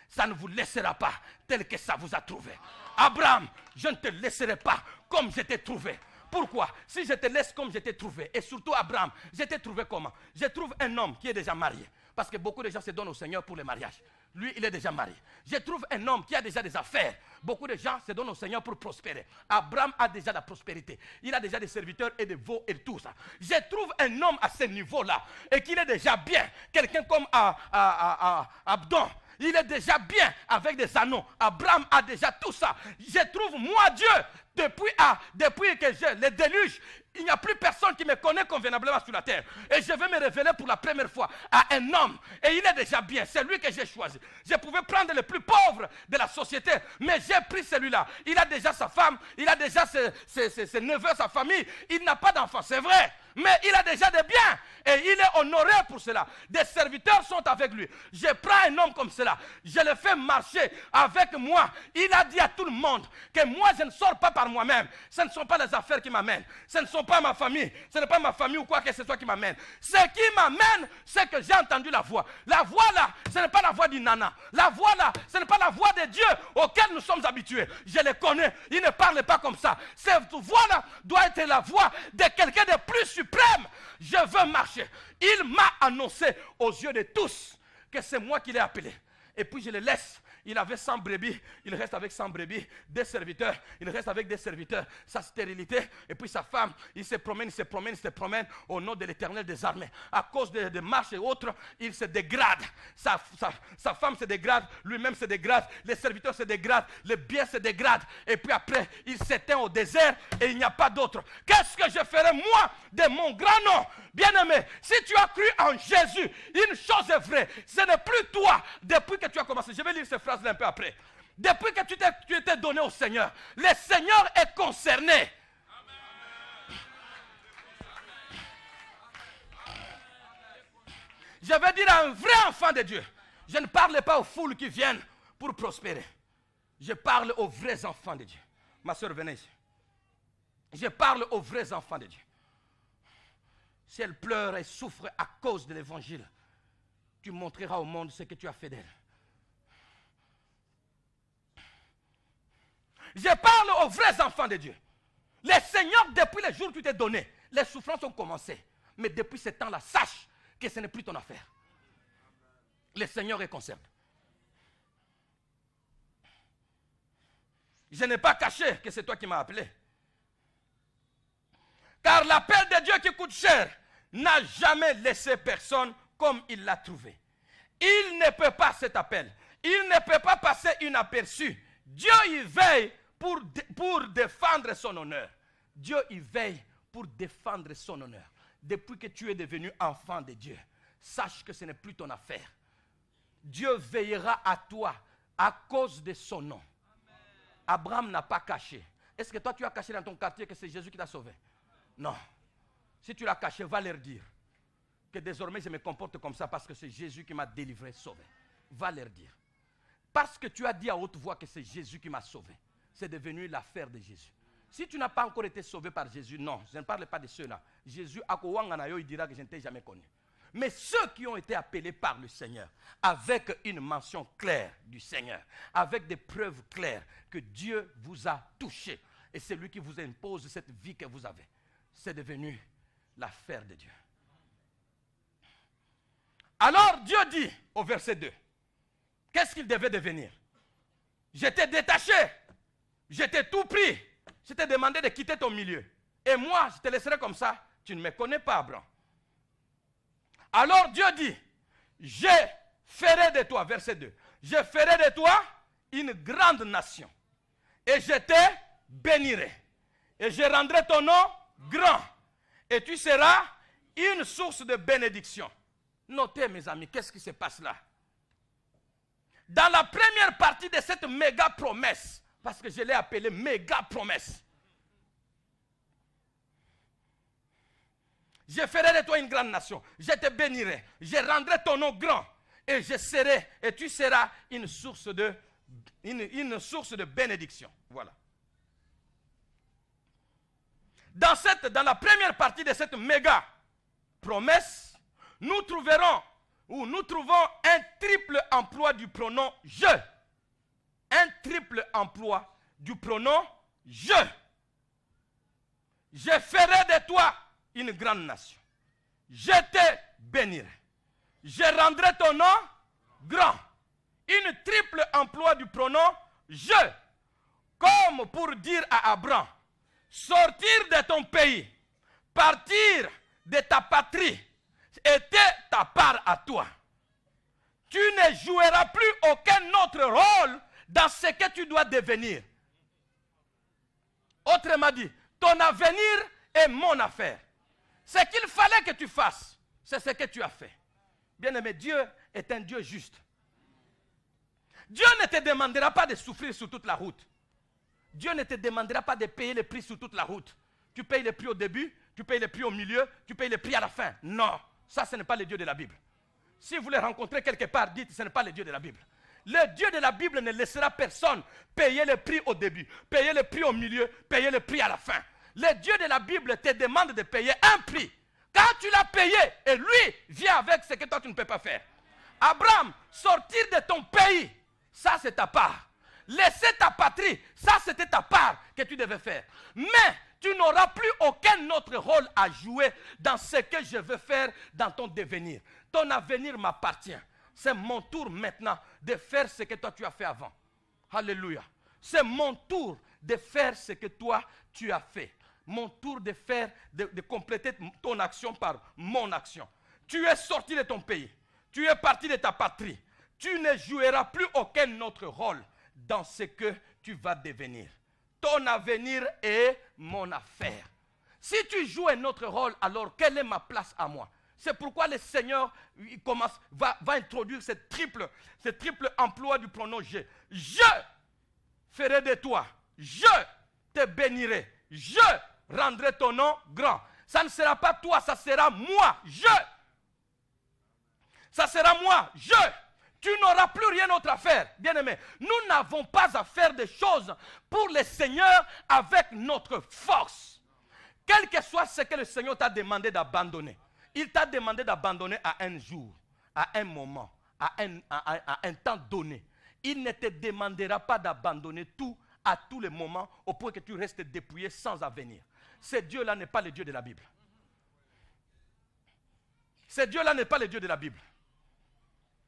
ça ne vous laissera pas tel que ça vous a trouvé. Abraham, je ne te laisserai pas comme je t'ai trouvé. Pourquoi? Si je te laisse comme je t'ai trouvé, et surtout Abraham, je t'ai trouvé comment? Je trouve un homme qui est déjà marié. Parce que beaucoup de gens se donnent au Seigneur pour le mariage. Lui, il est déjà marié. Je trouve un homme qui a déjà des affaires. Beaucoup de gens se donnent au Seigneur pour prospérer. Abraham a déjà la prospérité. Il a déjà des serviteurs et des veaux et tout ça. Je trouve un homme à ce niveau-là et qu'il est déjà bien. Quelqu'un comme Abdon. Il est déjà bien avec des anneaux. Abraham a déjà tout ça. Je trouve moi Dieu depuis que j'ai le déluge. Il n'y a plus personne qui me connaît convenablement sur la terre. Et je vais me révéler pour la première fois à un homme. Et il est déjà bien. C'est lui que j'ai choisi. Je pouvais prendre le plus pauvre de la société. Mais j'ai pris celui-là. Il a déjà sa femme. Il a déjà ses neveux, sa famille. Il n'a pas d'enfant. C'est vrai. Mais il a déjà des biens. Et il est honoré pour cela. Des serviteurs sont avec lui. Je prends un homme comme cela. Je le fais marcher avec moi. Il a dit à tout le monde que moi je ne sors pas par moi-même. Ce ne sont pas les affaires qui m'amènent. Ce ne sont pas ma famille. Ce n'est pas ma famille ou quoi que ce soit qui m'amène. Ce qui m'amène, c'est que j'ai entendu la voix. La voix là, ce n'est pas la voix du nana. La voix là, ce n'est pas la voix de Dieu auquel nous sommes habitués. Je le connais. Il ne parle pas comme ça. Cette voix là doit être la voix de quelqu'un de plus suprême. Je veux marcher. Il m'a annoncé aux yeux de tous que c'est moi qui l'ai appelé. Et puis je le laisse. Il avait 100 brebis, il reste avec 100 brebis, des serviteurs, il reste avec des serviteurs, sa stérilité, et puis sa femme, il se promène au nom de l'Éternel des armées. À cause de marches et autres, il se dégrade. Sa femme se dégrade, lui-même se dégrade, les serviteurs se dégradent, les biens se dégradent, et puis après, il s'éteint au désert et il n'y a pas d'autre. Qu'est-ce que je ferai moi de mon grand nom? Bien-aimé, si tu as cru en Jésus, une chose est vraie, ce n'est plus toi, depuis que tu as commencé. Je vais lire ces phrases un peu après. Depuis que tu t'es donné au Seigneur, le Seigneur est concerné. Amen. Je vais dire à un vrai enfant de Dieu, je ne parle pas aux foules qui viennent pour prospérer. Je parle aux vrais enfants de Dieu. Ma soeur, venez ici. Je parle aux vrais enfants de Dieu. Si elle pleure et souffre à cause de l'évangile, tu montreras au monde ce que tu as fait d'elle. Je parle aux vrais enfants de Dieu. Les seigneurs, depuis le jour où tu t'es donné, les souffrances ont commencé. Mais depuis ce temps-là, sache que ce n'est plus ton affaire. Le Seigneur est concerné. Je n'ai pas caché que c'est toi qui m'as appelé. Car l'appel de Dieu qui coûte cher n'a jamais laissé personne comme il l'a trouvé. Il ne peut pas cet appel. Il ne peut pas passer inaperçu. Dieu y veille pour défendre son honneur. Dieu y veille pour défendre son honneur. Depuis que tu es devenu enfant de Dieu, sache que ce n'est plus ton affaire. Dieu veillera à toi à cause de son nom. Abraham n'a pas caché. Est-ce que toi tu as caché dans ton quartier que c'est Jésus qui t'a sauvé? Non. Si tu l'as caché, va leur dire que désormais je me comporte comme ça parce que c'est Jésus qui m'a délivré, sauvé. Va leur dire. Parce que tu as dit à haute voix que c'est Jésus qui m'a sauvé. C'est devenu l'affaire de Jésus. Si tu n'as pas encore été sauvé par Jésus, non, je ne parle pas de ceux-là. Jésus, il dira que je ne t'ai jamais connu. Mais ceux qui ont été appelés par le Seigneur, avec une mention claire du Seigneur, avec des preuves claires que Dieu vous a touché, et c'est lui qui vous impose cette vie que vous avez, c'est devenu l'affaire de Dieu. Alors Dieu dit au verset 2, qu'est-ce qu'il devait devenir? Je t'ai détaché, je t'ai tout pris, je t'ai demandé de quitter ton milieu. Et moi, je te laisserai comme ça, tu ne me connais pas, Abraham. Alors Dieu dit, je ferai de toi, verset 2, je ferai de toi une grande nation. Et je te bénirai. Et je rendrai ton nom grand. Et tu seras une source de bénédiction. Notez, mes amis, qu'est-ce qui se passe là? Dans la première partie de cette méga promesse, parce que je l'ai appelée méga promesse, je ferai de toi une grande nation, je te bénirai, je rendrai ton nom grand, et tu seras une source de bénédiction. Voilà. Dans la première partie de cette méga promesse, nous trouvons un triple emploi du pronom je. Un triple emploi du pronom je. Je ferai de toi une grande nation. Je te bénirai. Je rendrai ton nom grand. Une triple emploi du pronom je. Comme pour dire à Abraham, sortir de ton pays, partir de ta patrie, était ta part à toi. Tu ne joueras plus aucun autre rôle dans ce que tu dois devenir. Autrement dit, ton avenir est mon affaire. Ce qu'il fallait que tu fasses, c'est ce que tu as fait. Bien-aimé, Dieu est un Dieu juste. Dieu ne te demandera pas de souffrir sur toute la route. Dieu ne te demandera pas de payer le prix sur toute la route. Tu payes le prix au début, tu payes le prix au milieu, tu payes le prix à la fin. Non, ça ce n'est pas le Dieu de la Bible. Si vous le rencontrez quelque part, dites ce n'est pas le Dieu de la Bible. Le Dieu de la Bible ne laissera personne payer le prix au début, payer le prix au milieu, payer le prix à la fin. Le Dieu de la Bible te demande de payer un prix. Quand tu l'as payé, et lui vient avec ce que toi tu ne peux pas faire. Abraham, sortir de ton pays, ça c'est ta part. Laisser ta patrie, ça c'était ta part que tu devais faire. Mais tu n'auras plus aucun autre rôle à jouer dans ce que je veux faire dans ton devenir. Ton avenir m'appartient. C'est mon tour maintenant de faire ce que toi tu as fait avant. Alléluia. C'est mon tour de faire ce que toi tu as fait. Mon tour de faire, de compléter ton action par mon action. Tu es sorti de ton pays. Tu es parti de ta patrie. Tu ne joueras plus aucun autre rôle dans ce que tu vas devenir. Ton avenir est mon affaire. Si tu joues un autre rôle, alors quelle est ma place à moi? C'est pourquoi le Seigneur va introduire ce triple emploi du pronom je. Je ferai de toi, je te bénirai, je rendrai ton nom grand. Ça ne sera pas toi, ça sera moi, je. Ça sera moi, je. tu n'auras plus rien d'autre à faire. Bien-aimé, nous n'avons pas à faire des choses pour le Seigneur avec notre force. Quel que soit ce que le Seigneur t'a demandé d'abandonner, il t'a demandé d'abandonner à un jour, à un moment, à un temps donné. Il ne te demandera pas d'abandonner tout à tous les moments au point que tu restes dépouillé sans avenir. Ce Dieu-là n'est pas le Dieu de la Bible. Ce Dieu-là n'est pas le Dieu de la Bible.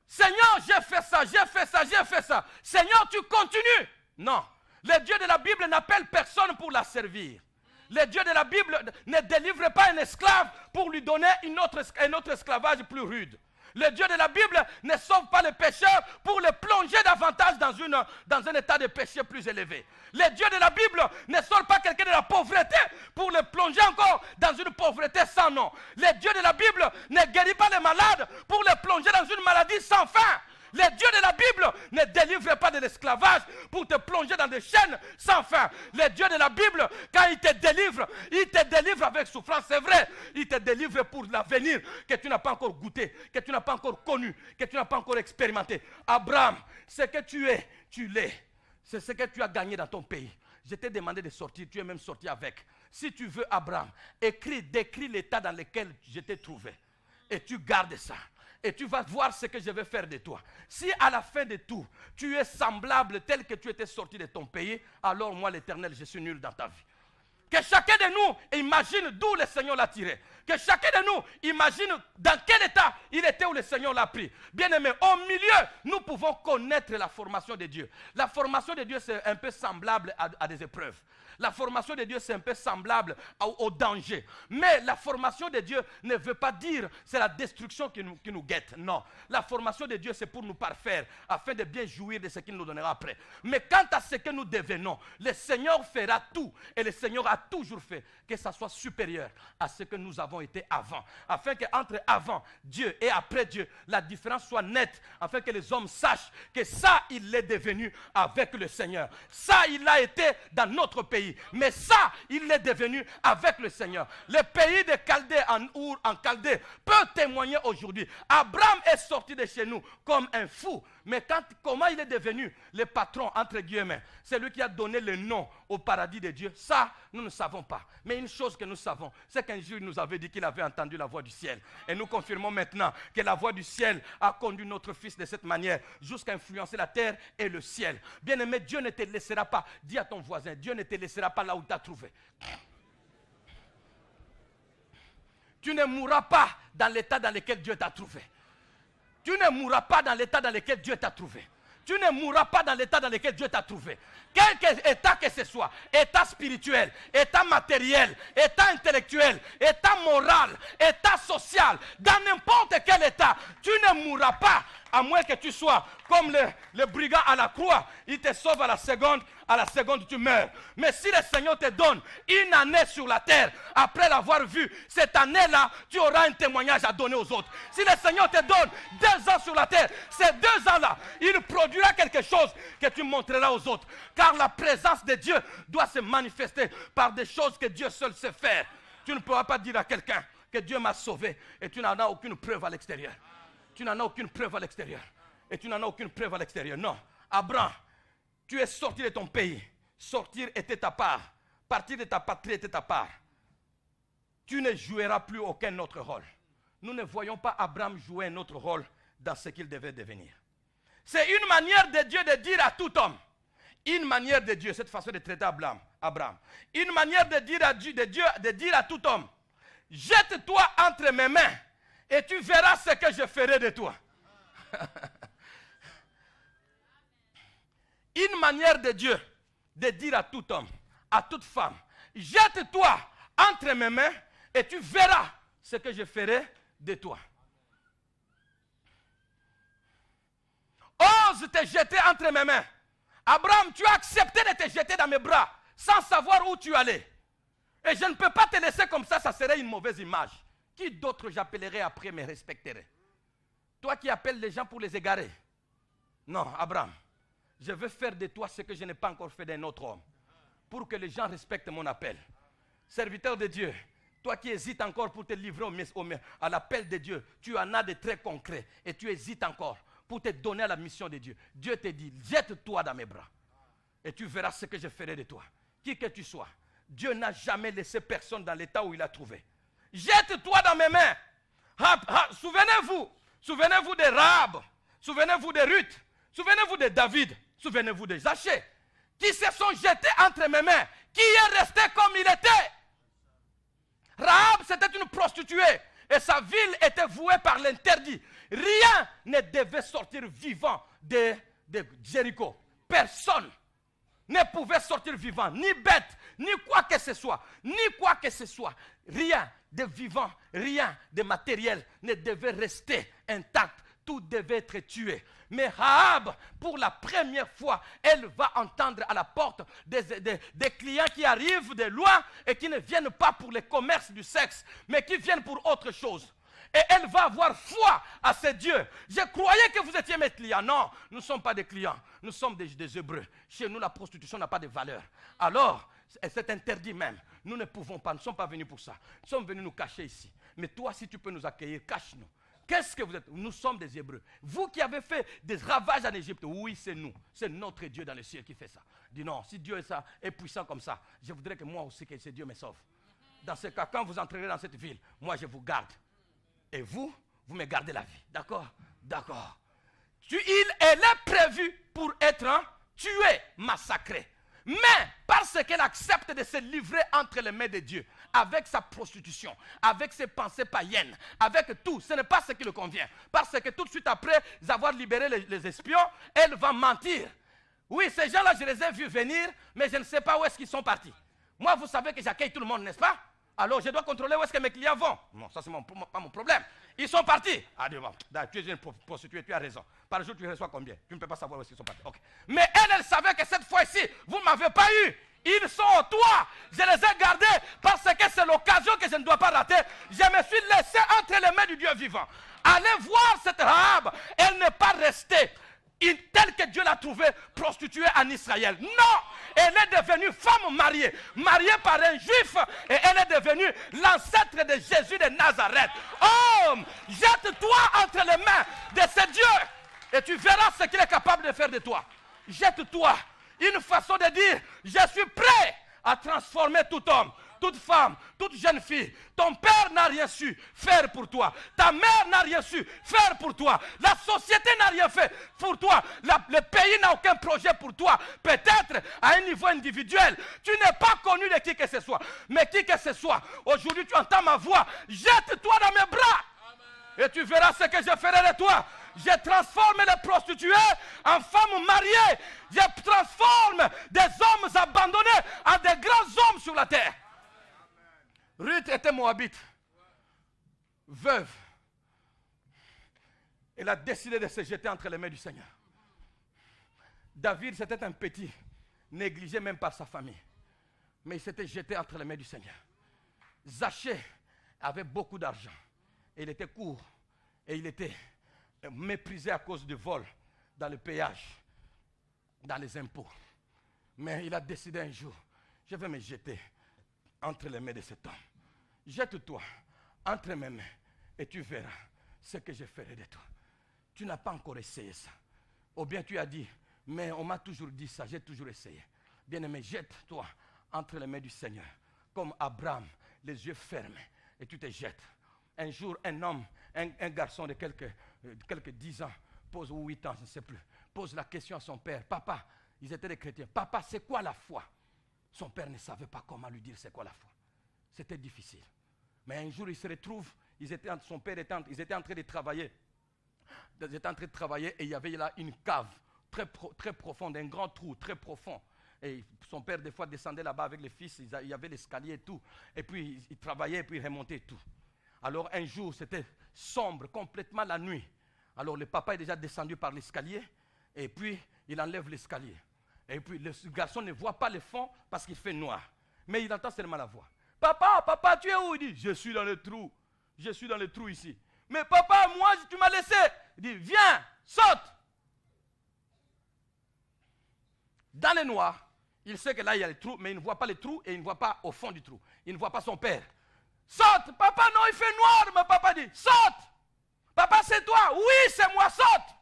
Seigneur, j'ai fait ça, j'ai fait ça, j'ai fait ça. Seigneur, tu continues. Non. Le Dieu de la Bible n'appelle personne pour la servir. Le Dieu de la Bible ne délivre pas un esclave pour lui donner un autre esclavage plus rude. Le Dieu de la Bible ne sauve pas le pécheur pour le plonger davantage dans un état de péché plus élevé. Le Dieu de la Bible ne sauve pas quelqu'un de la pauvreté pour le plonger encore dans une pauvreté sans nom. Le Dieu de la Bible ne guérit pas les malades pour le plonger dans une maladie sans fin. Le Dieu de la Bible ne délivre pas de l'esclavage pour te plonger dans des chaînes sans fin. Le Dieu de la Bible, quand il te délivre avec souffrance, c'est vrai. Il te délivre pour l'avenir que tu n'as pas encore goûté, que tu n'as pas encore connu, que tu n'as pas encore expérimenté. Abraham, ce que tu es, tu l'es. C'est ce que tu as gagné dans ton pays. Je t'ai demandé de sortir, tu es même sorti avec. Si tu veux, Abraham, décris l'état dans lequel je t'ai trouvé. Et tu gardes ça. Et tu vas voir ce que je vais faire de toi. Si à la fin de tout, tu es semblable tel que tu étais sorti de ton pays, alors moi l'Éternel, je suis nul dans ta vie. Que chacun de nous imagine d'où le Seigneur l'a tiré. Que chacun de nous imagine dans quel état il était où le Seigneur l'a pris. Bien-aimé, au milieu, nous pouvons connaître la formation de Dieu. La formation de Dieu, c'est un peu semblable à des épreuves. La formation de Dieu, c'est un peu semblable au danger. Mais la formation de Dieu ne veut pas dire c'est la destruction qui nous guette. Non. La formation de Dieu, c'est pour nous parfaire, afin de bien jouir de ce qu'il nous donnera après. Mais quant à ce que nous devenons, le Seigneur fera tout. Et le Seigneur a toujours fait que ça soit supérieur à ce que nous avons été avant. Afin qu'entre avant Dieu et après Dieu, la différence soit nette. Afin que les hommes sachent que ça, il est devenu avec le Seigneur. Ça, il a été dans notre pays. Mais ça, il est devenu avec le Seigneur. Le pays de Chaldée en Chaldée peut témoigner aujourd'hui. Abraham est sorti de chez nous comme un fou. Mais comment il est devenu le patron, entre guillemets, c'est lui qui a donné le nom au paradis de Dieu. Ça, nous ne savons pas. Mais une chose que nous savons, c'est qu'un jour il nous avait dit qu'il avait entendu la voix du ciel. Et nous confirmons maintenant que la voix du ciel a conduit notre fils de cette manière jusqu'à influencer la terre et le ciel. Bien-aimé, Dieu ne te laissera pas. Dis à ton voisin, Dieu ne te laissera pas là où tu as trouvé. Tu ne mourras pas dans l'état dans lequel Dieu t'a trouvé. Tu ne mourras pas dans l'état dans lequel Dieu t'a trouvé. Tu ne mourras pas dans l'état dans lequel Dieu t'a trouvé. Quel état que ce soit, état spirituel, état matériel, état intellectuel, état moral, état social, dans n'importe quel état, tu ne mourras pas, à moins que tu sois comme le brigand à la croix. Il te sauve à la seconde tu meurs. Mais si le Seigneur te donne une année sur la terre, après l'avoir vu, cette année-là, tu auras un témoignage à donner aux autres. Si le Seigneur te donne 2 ans sur la terre, ces 2 ans-là, il produira quelque chose que tu montreras aux autres. Car la présence de Dieu doit se manifester par des choses que Dieu seul sait faire. Tu ne pourras pas dire à quelqu'un que Dieu m'a sauvé et tu n'en as aucune preuve à l'extérieur. Tu n'en as aucune preuve à l'extérieur. Et tu n'en as aucune preuve à l'extérieur. Non. Abraham, tu es sorti de ton pays. Sortir était ta part. Partir de ta patrie était ta part. Tu ne joueras plus aucun autre rôle. Nous ne voyons pas Abraham jouer un autre rôle dans ce qu'il devait devenir. C'est une manière de Dieu de dire à tout homme. Une manière de Dieu, cette façon de traiter Abraham. Une manière de dire à Dieu, de dire à tout homme, jette-toi entre mes mains et tu verras ce que je ferai de toi. Une manière de Dieu de dire à tout homme, à toute femme, jette-toi entre mes mains et tu verras ce que je ferai de toi. Ose te jeter entre mes mains. Abraham, tu as accepté de te jeter dans mes bras sans savoir où tu allais. Et je ne peux pas te laisser comme ça serait une mauvaise image. Qui d'autre j'appellerai après me respecterait? Toi qui appelles les gens pour les égarer. Non, Abraham, je veux faire de toi ce que je n'ai pas encore fait d'un autre homme. Pour que les gens respectent mon appel. Serviteur de Dieu, toi qui hésites encore pour te livrer à l'appel de Dieu, tu en as de très concrets et tu hésites encore pour te donner à la mission de Dieu. Dieu te dit, jette-toi dans mes bras. Et tu verras ce que je ferai de toi. Qui que tu sois. Dieu n'a jamais laissé personne dans l'état où il a trouvé. Jette-toi dans mes mains. Souvenez-vous de Rahab. Souvenez-vous de Ruth. Souvenez-vous de David. Souvenez-vous de Zachée. Qui se sont jetés entre mes mains. Qui est resté comme il était. Rahab, c'était une prostituée. Et sa ville était vouée par l'interdit. Rien ne devait sortir vivant de Jéricho. Personne ne pouvait sortir vivant. Ni bête, ni quoi que ce soit. Ni quoi que ce soit. Rien de vivant, rien de matériel ne devait rester intact. Tout devait être tué. Mais Rahab, pour la première fois, elle va entendre à la porte des clients qui arrivent de loin et qui ne viennent pas pour le commerce du sexe, mais qui viennent pour autre chose. Et elle va avoir foi à ces dieux. Je croyais que vous étiez mes clients. Non, nous ne sommes pas des clients. Nous sommes des Hébreux. Chez nous, la prostitution n'a pas de valeur. Alors, c'est interdit même. Nous ne pouvons pas, nous ne sommes pas venus pour ça. Nous sommes venus nous cacher ici. Mais toi, si tu peux nous accueillir, cache-nous. Qu'est-ce que vous êtes? Nous sommes des Hébreux. Vous qui avez fait des ravages en Égypte, oui, c'est nous. C'est notre Dieu dans le ciel qui fait ça. Dis non, si Dieu est puissant comme ça, je voudrais que moi aussi, que ce Dieu me sauve. Dans ce cas, quand vous entrerez dans cette ville, moi, je vous garde. Et vous me gardez la vie. D'accord? D'accord. Elle est prévue pour être tuée, massacrée. Mais parce qu'elle accepte de se livrer entre les mains de Dieu, avec sa prostitution, avec ses pensées païennes, avec tout, ce n'est pas ce qui lui convient. Parce que tout de suite après avoir libéré les espions, elle va mentir. Oui, ces gens-là, je les ai vus venir, mais je ne sais pas où est-ce qu'ils sont partis. Moi, vous savez que j'accueille tout le monde, n'est-ce pas? Alors, je dois contrôler où est-ce que mes clients vont. Non, ça, c'est pas mon problème. Ils sont partis. Ah, tu es une prostituée, tu as raison. Par jour, tu reçois combien? Tu ne peux pas savoir où est-ce qu'ils sont partis. Okay. Mais elle savait que cette fois-ci, vous ne m'avez pas eu. Ils sont au toit. Je les ai gardés parce que c'est l'occasion que je ne dois pas rater. Je me suis laissé entre les mains du Dieu vivant. Allez voir cette Rahab. Elle n'est pas restée telle que Dieu l'a trouvée prostituée en Israël. Non, elle est devenue femme mariée, mariée par un juif, et elle est devenue l'ancêtre de Jésus de Nazareth. Oh, jette-toi entre les mains de ce Dieu et tu verras ce qu'il est capable de faire de toi. Jette-toi. Une façon de dire, je suis prêt à transformer tout homme, toute femme, toute jeune fille. Ton père n'a rien su faire pour toi. Ta mère n'a rien su faire pour toi. La société n'a rien fait pour toi. Le pays n'a aucun projet pour toi. Peut-être à un niveau individuel. Tu n'es pas connu de qui que ce soit. Mais qui que ce soit, aujourd'hui tu entends ma voix. Jette-toi dans mes bras. Et tu verras ce que je ferai de toi. Je transforme les prostituées en femmes mariées. Je transforme des hommes abandonnés en des grands hommes sur la terre. Ruth était moabite, veuve. Elle a décidé de se jeter entre les mains du Seigneur. David, c'était un petit, négligé même par sa famille. Mais il s'était jeté entre les mains du Seigneur. Zachée avait beaucoup d'argent. Il était court et il était méprisé à cause du vol dans le péage, dans les impôts. Mais il a décidé un jour, je vais me jeter entre les mains de cet homme. Jette-toi entre mes mains et tu verras ce que je ferai de toi. Tu n'as pas encore essayé ça. Ou bien tu as dit, mais on m'a toujours dit ça, j'ai toujours essayé. Bien-aimé, jette-toi entre les mains du Seigneur. Comme Abraham, les yeux fermés, et tu te jettes. Un jour, un homme, un garçon de quelques 10 ans, pose, ou 8 ans, je ne sais plus, pose la question à son père. Papa, ils étaient des chrétiens. Papa, c'est quoi la foi? Son père ne savait pas comment lui dire c'est quoi la foi. C'était difficile. Mais un jour, il se retrouve, son père ils étaient en train de travailler. Ils étaient en train de travailler et il y avait là une cave très profonde, un grand trou très profond. Et son père, des fois, descendait là-bas avec les fils, il y avait l'escalier et tout. Et puis, il travaillait et puis il remontait tout. Alors, un jour, c'était sombre, complètement la nuit. Alors, le papa est déjà descendu par l'escalier et puis, il enlève l'escalier. Et puis, le garçon ne voit pas le fond parce qu'il fait noir. Mais il entend seulement la voix. Papa, tu es où? Il dit, je suis dans le trou. Je suis dans le trou ici. Mais papa, moi, tu m'as laissé. Il dit, viens, saute. Dans le noir, il sait que là, il y a le trou, mais il ne voit pas le trou et il ne voit pas au fond du trou. Il ne voit pas son père. Saute. Papa, non, il fait noir. Mais papa dit, saute. Papa, c'est toi. Oui, c'est moi, saute.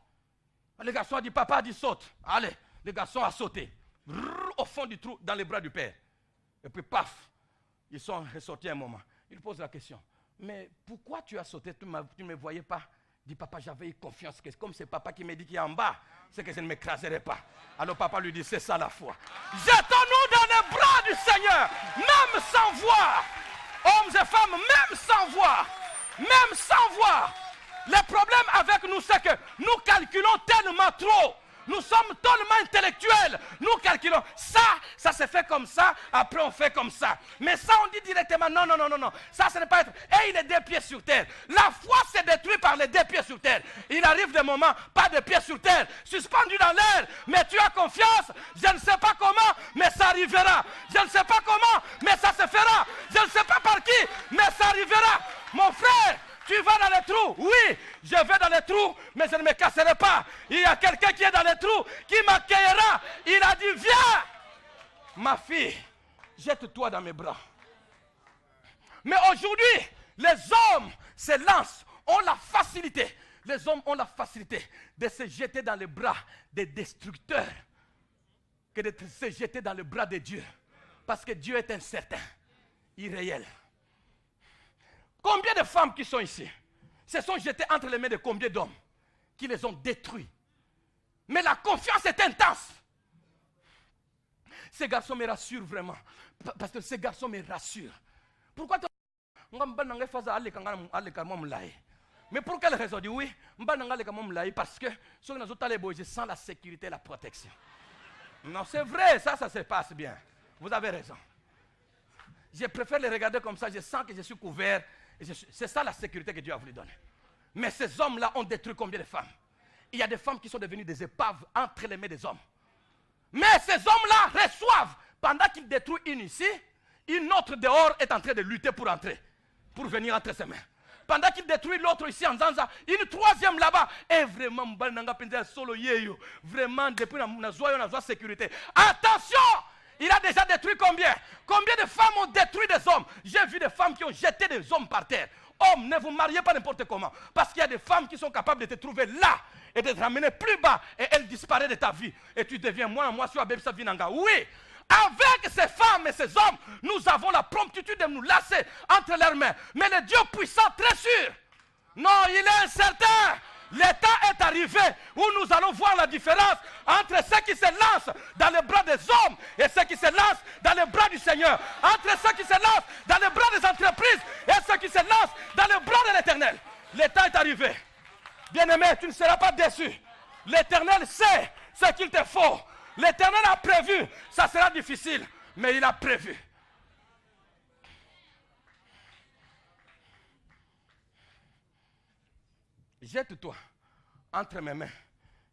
Le garçon a dit, papa a dit saute. Allez, le garçon a sauté. Brrr, au fond du trou, dans les bras du père. Et puis paf, ils sont ressortis un moment. Il pose la question, mais pourquoi tu as sauté, tu ne me voyais pas? Il dit, papa, j'avais eu confiance que comme c'est papa qui me dit qu'il est en bas, c'est que je ne m'écraserai pas. Alors papa lui dit, c'est ça la foi. Jetons-nous dans les bras du Seigneur, même sans voir. Hommes et femmes, même sans voir. Même sans voir. Le problème avec nous, c'est que nous calculons tellement trop. Nous sommes tellement intellectuels. Nous calculons. Ça se fait comme ça. Après, on fait comme ça. Mais ça, on dit directement, non. Ça, ce n'est pas être. Et il est deux pieds sur terre. La foi s'est détruite par les deux pieds sur terre. Il arrive des moments, pas de pieds sur terre, suspendu dans l'air. Mais tu as confiance. Je ne sais pas comment, mais ça arrivera. Je ne sais pas comment, mais ça se fera. Je ne sais pas par qui, mais ça arrivera. Mon frère, tu vas dans les trous. Oui, je vais dans les trous, mais je ne me casserai pas. Il y a quelqu'un qui est dans les trous, qui m'accueillera. Il a dit, viens, ma fille, jette-toi dans mes bras. Mais aujourd'hui, les hommes se lancent, ont la facilité. Les hommes ont la facilité de se jeter dans les bras des destructeurs que de se jeter dans les bras de Dieu. Parce que Dieu est incertain, irréel. Combien de femmes qui sont ici se sont jetées entre les mains de combien d'hommes qui les ont détruits? Mais la confiance est intense. Ces garçons me rassurent vraiment. Parce que ces garçons me rassurent. Pourquoi mais pour quelle raison? Dit oui, parce que je sens la sécurité et la protection. Non, c'est vrai, ça se passe bien. Vous avez raison. Je préfère les regarder comme ça, je sens que je suis couvert. C'est ça la sécurité que Dieu a voulu donner. Mais ces hommes-là ont détruit combien de femmes? Il y a des femmes qui sont devenues des épaves entre les mains des hommes. Mais ces hommes-là reçoivent, pendant qu'ils détruisent une ici, une autre dehors est en train de lutter pour entrer, pour venir entre ses mains. Pendant qu'il détruit l'autre ici en Zanza, une troisième là-bas, et vraiment, vraiment, depuis la sécurité. Attention! Il a déjà détruit combien? Combien de femmes ont détruit des hommes? J'ai vu des femmes qui ont jeté des hommes par terre. Hommes, ne vous mariez pas n'importe comment. Parce qu'il y a des femmes qui sont capables de te trouver là et de te ramener plus bas. Et elles disparaissent de ta vie. Et tu deviens moi sur Abebsa Vinanga. Oui, avec ces femmes et ces hommes, nous avons la promptitude de nous lasser entre leurs mains. Mais le Dieu puissant, très sûr. Non, il est incertain. L'état est arrivé où nous allons voir la différence entre ceux qui se lancent dans les bras des hommes et ceux qui se lancent dans les bras du Seigneur. Entre ceux qui se lancent dans les bras des entreprises et ceux qui se lancent dans les bras de l'Éternel. L'état est arrivé. Bien-aimé, tu ne seras pas déçu. L'Éternel sait ce qu'il te faut. L'Éternel a prévu. Ça sera difficile, mais il a prévu. Jette-toi entre mes mains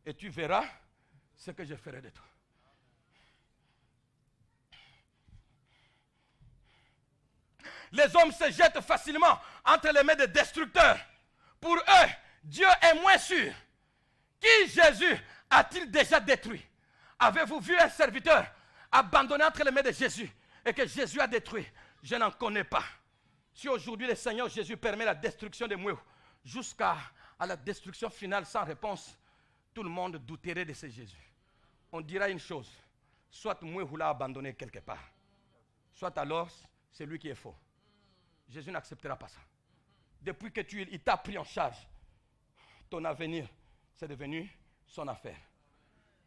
et tu verras ce que je ferai de toi. Les hommes se jettent facilement entre les mains des destructeurs. Pour eux, Dieu est moins sûr. Qui Jésus a-t-il déjà détruit? Avez-vous vu un serviteur abandonné entre les mains de Jésus et que Jésus a détruit? Je n'en connais pas. Si aujourd'hui le Seigneur Jésus permet la destruction de Moué jusqu'à la destruction finale sans réponse, tout le monde douterait de ce Jésus. On dira une chose, soit Moué l'a abandonné quelque part, soit alors c'est lui qui est faux. Jésus n'acceptera pas ça. Depuis que il t'a pris en charge, ton avenir, c'est devenu son affaire.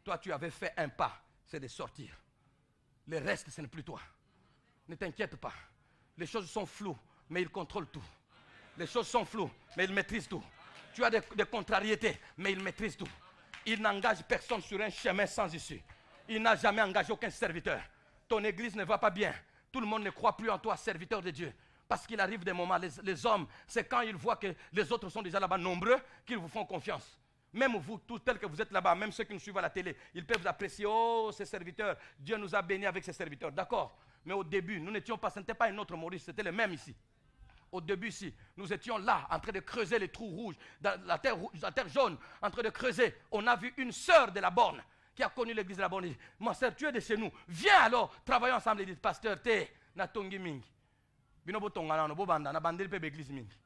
Toi, tu avais fait un pas, c'est de sortir. Le reste, ce n'est plus toi. Ne t'inquiète pas. Les choses sont floues, mais il contrôle tout. Les choses sont floues, mais il maîtrise tout. Tu as des contrariétés, mais il maîtrise tout. Il n'engage personne sur un chemin sans issue. Il n'a jamais engagé aucun serviteur. Ton église ne va pas bien. Tout le monde ne croit plus en toi, serviteur de Dieu. Parce qu'il arrive des moments, les hommes, c'est quand ils voient que les autres sont déjà là-bas nombreux, qu'ils vous font confiance. Même vous, tous tels que vous êtes là-bas, même ceux qui nous suivent à la télé, ils peuvent vous apprécier. Oh, ces serviteurs, Dieu nous a bénis avec ces serviteurs. D'accord. Mais au début, nous n'étions pas, ce n'était pas un autre Maurice, c'était le même ici. Au début ici, nous étions là, en train de creuser les trous rouges, dans la terre jaune, en train de creuser. On a vu une sœur de la borne qui a connu l'église de la borne. Mon sœur, tu es de chez nous. Viens alors, travaillons ensemble. Il dit, pasteur, te, na tongi mingi. Binobo tonganano, bo banda, na bandel pe l'église mingi.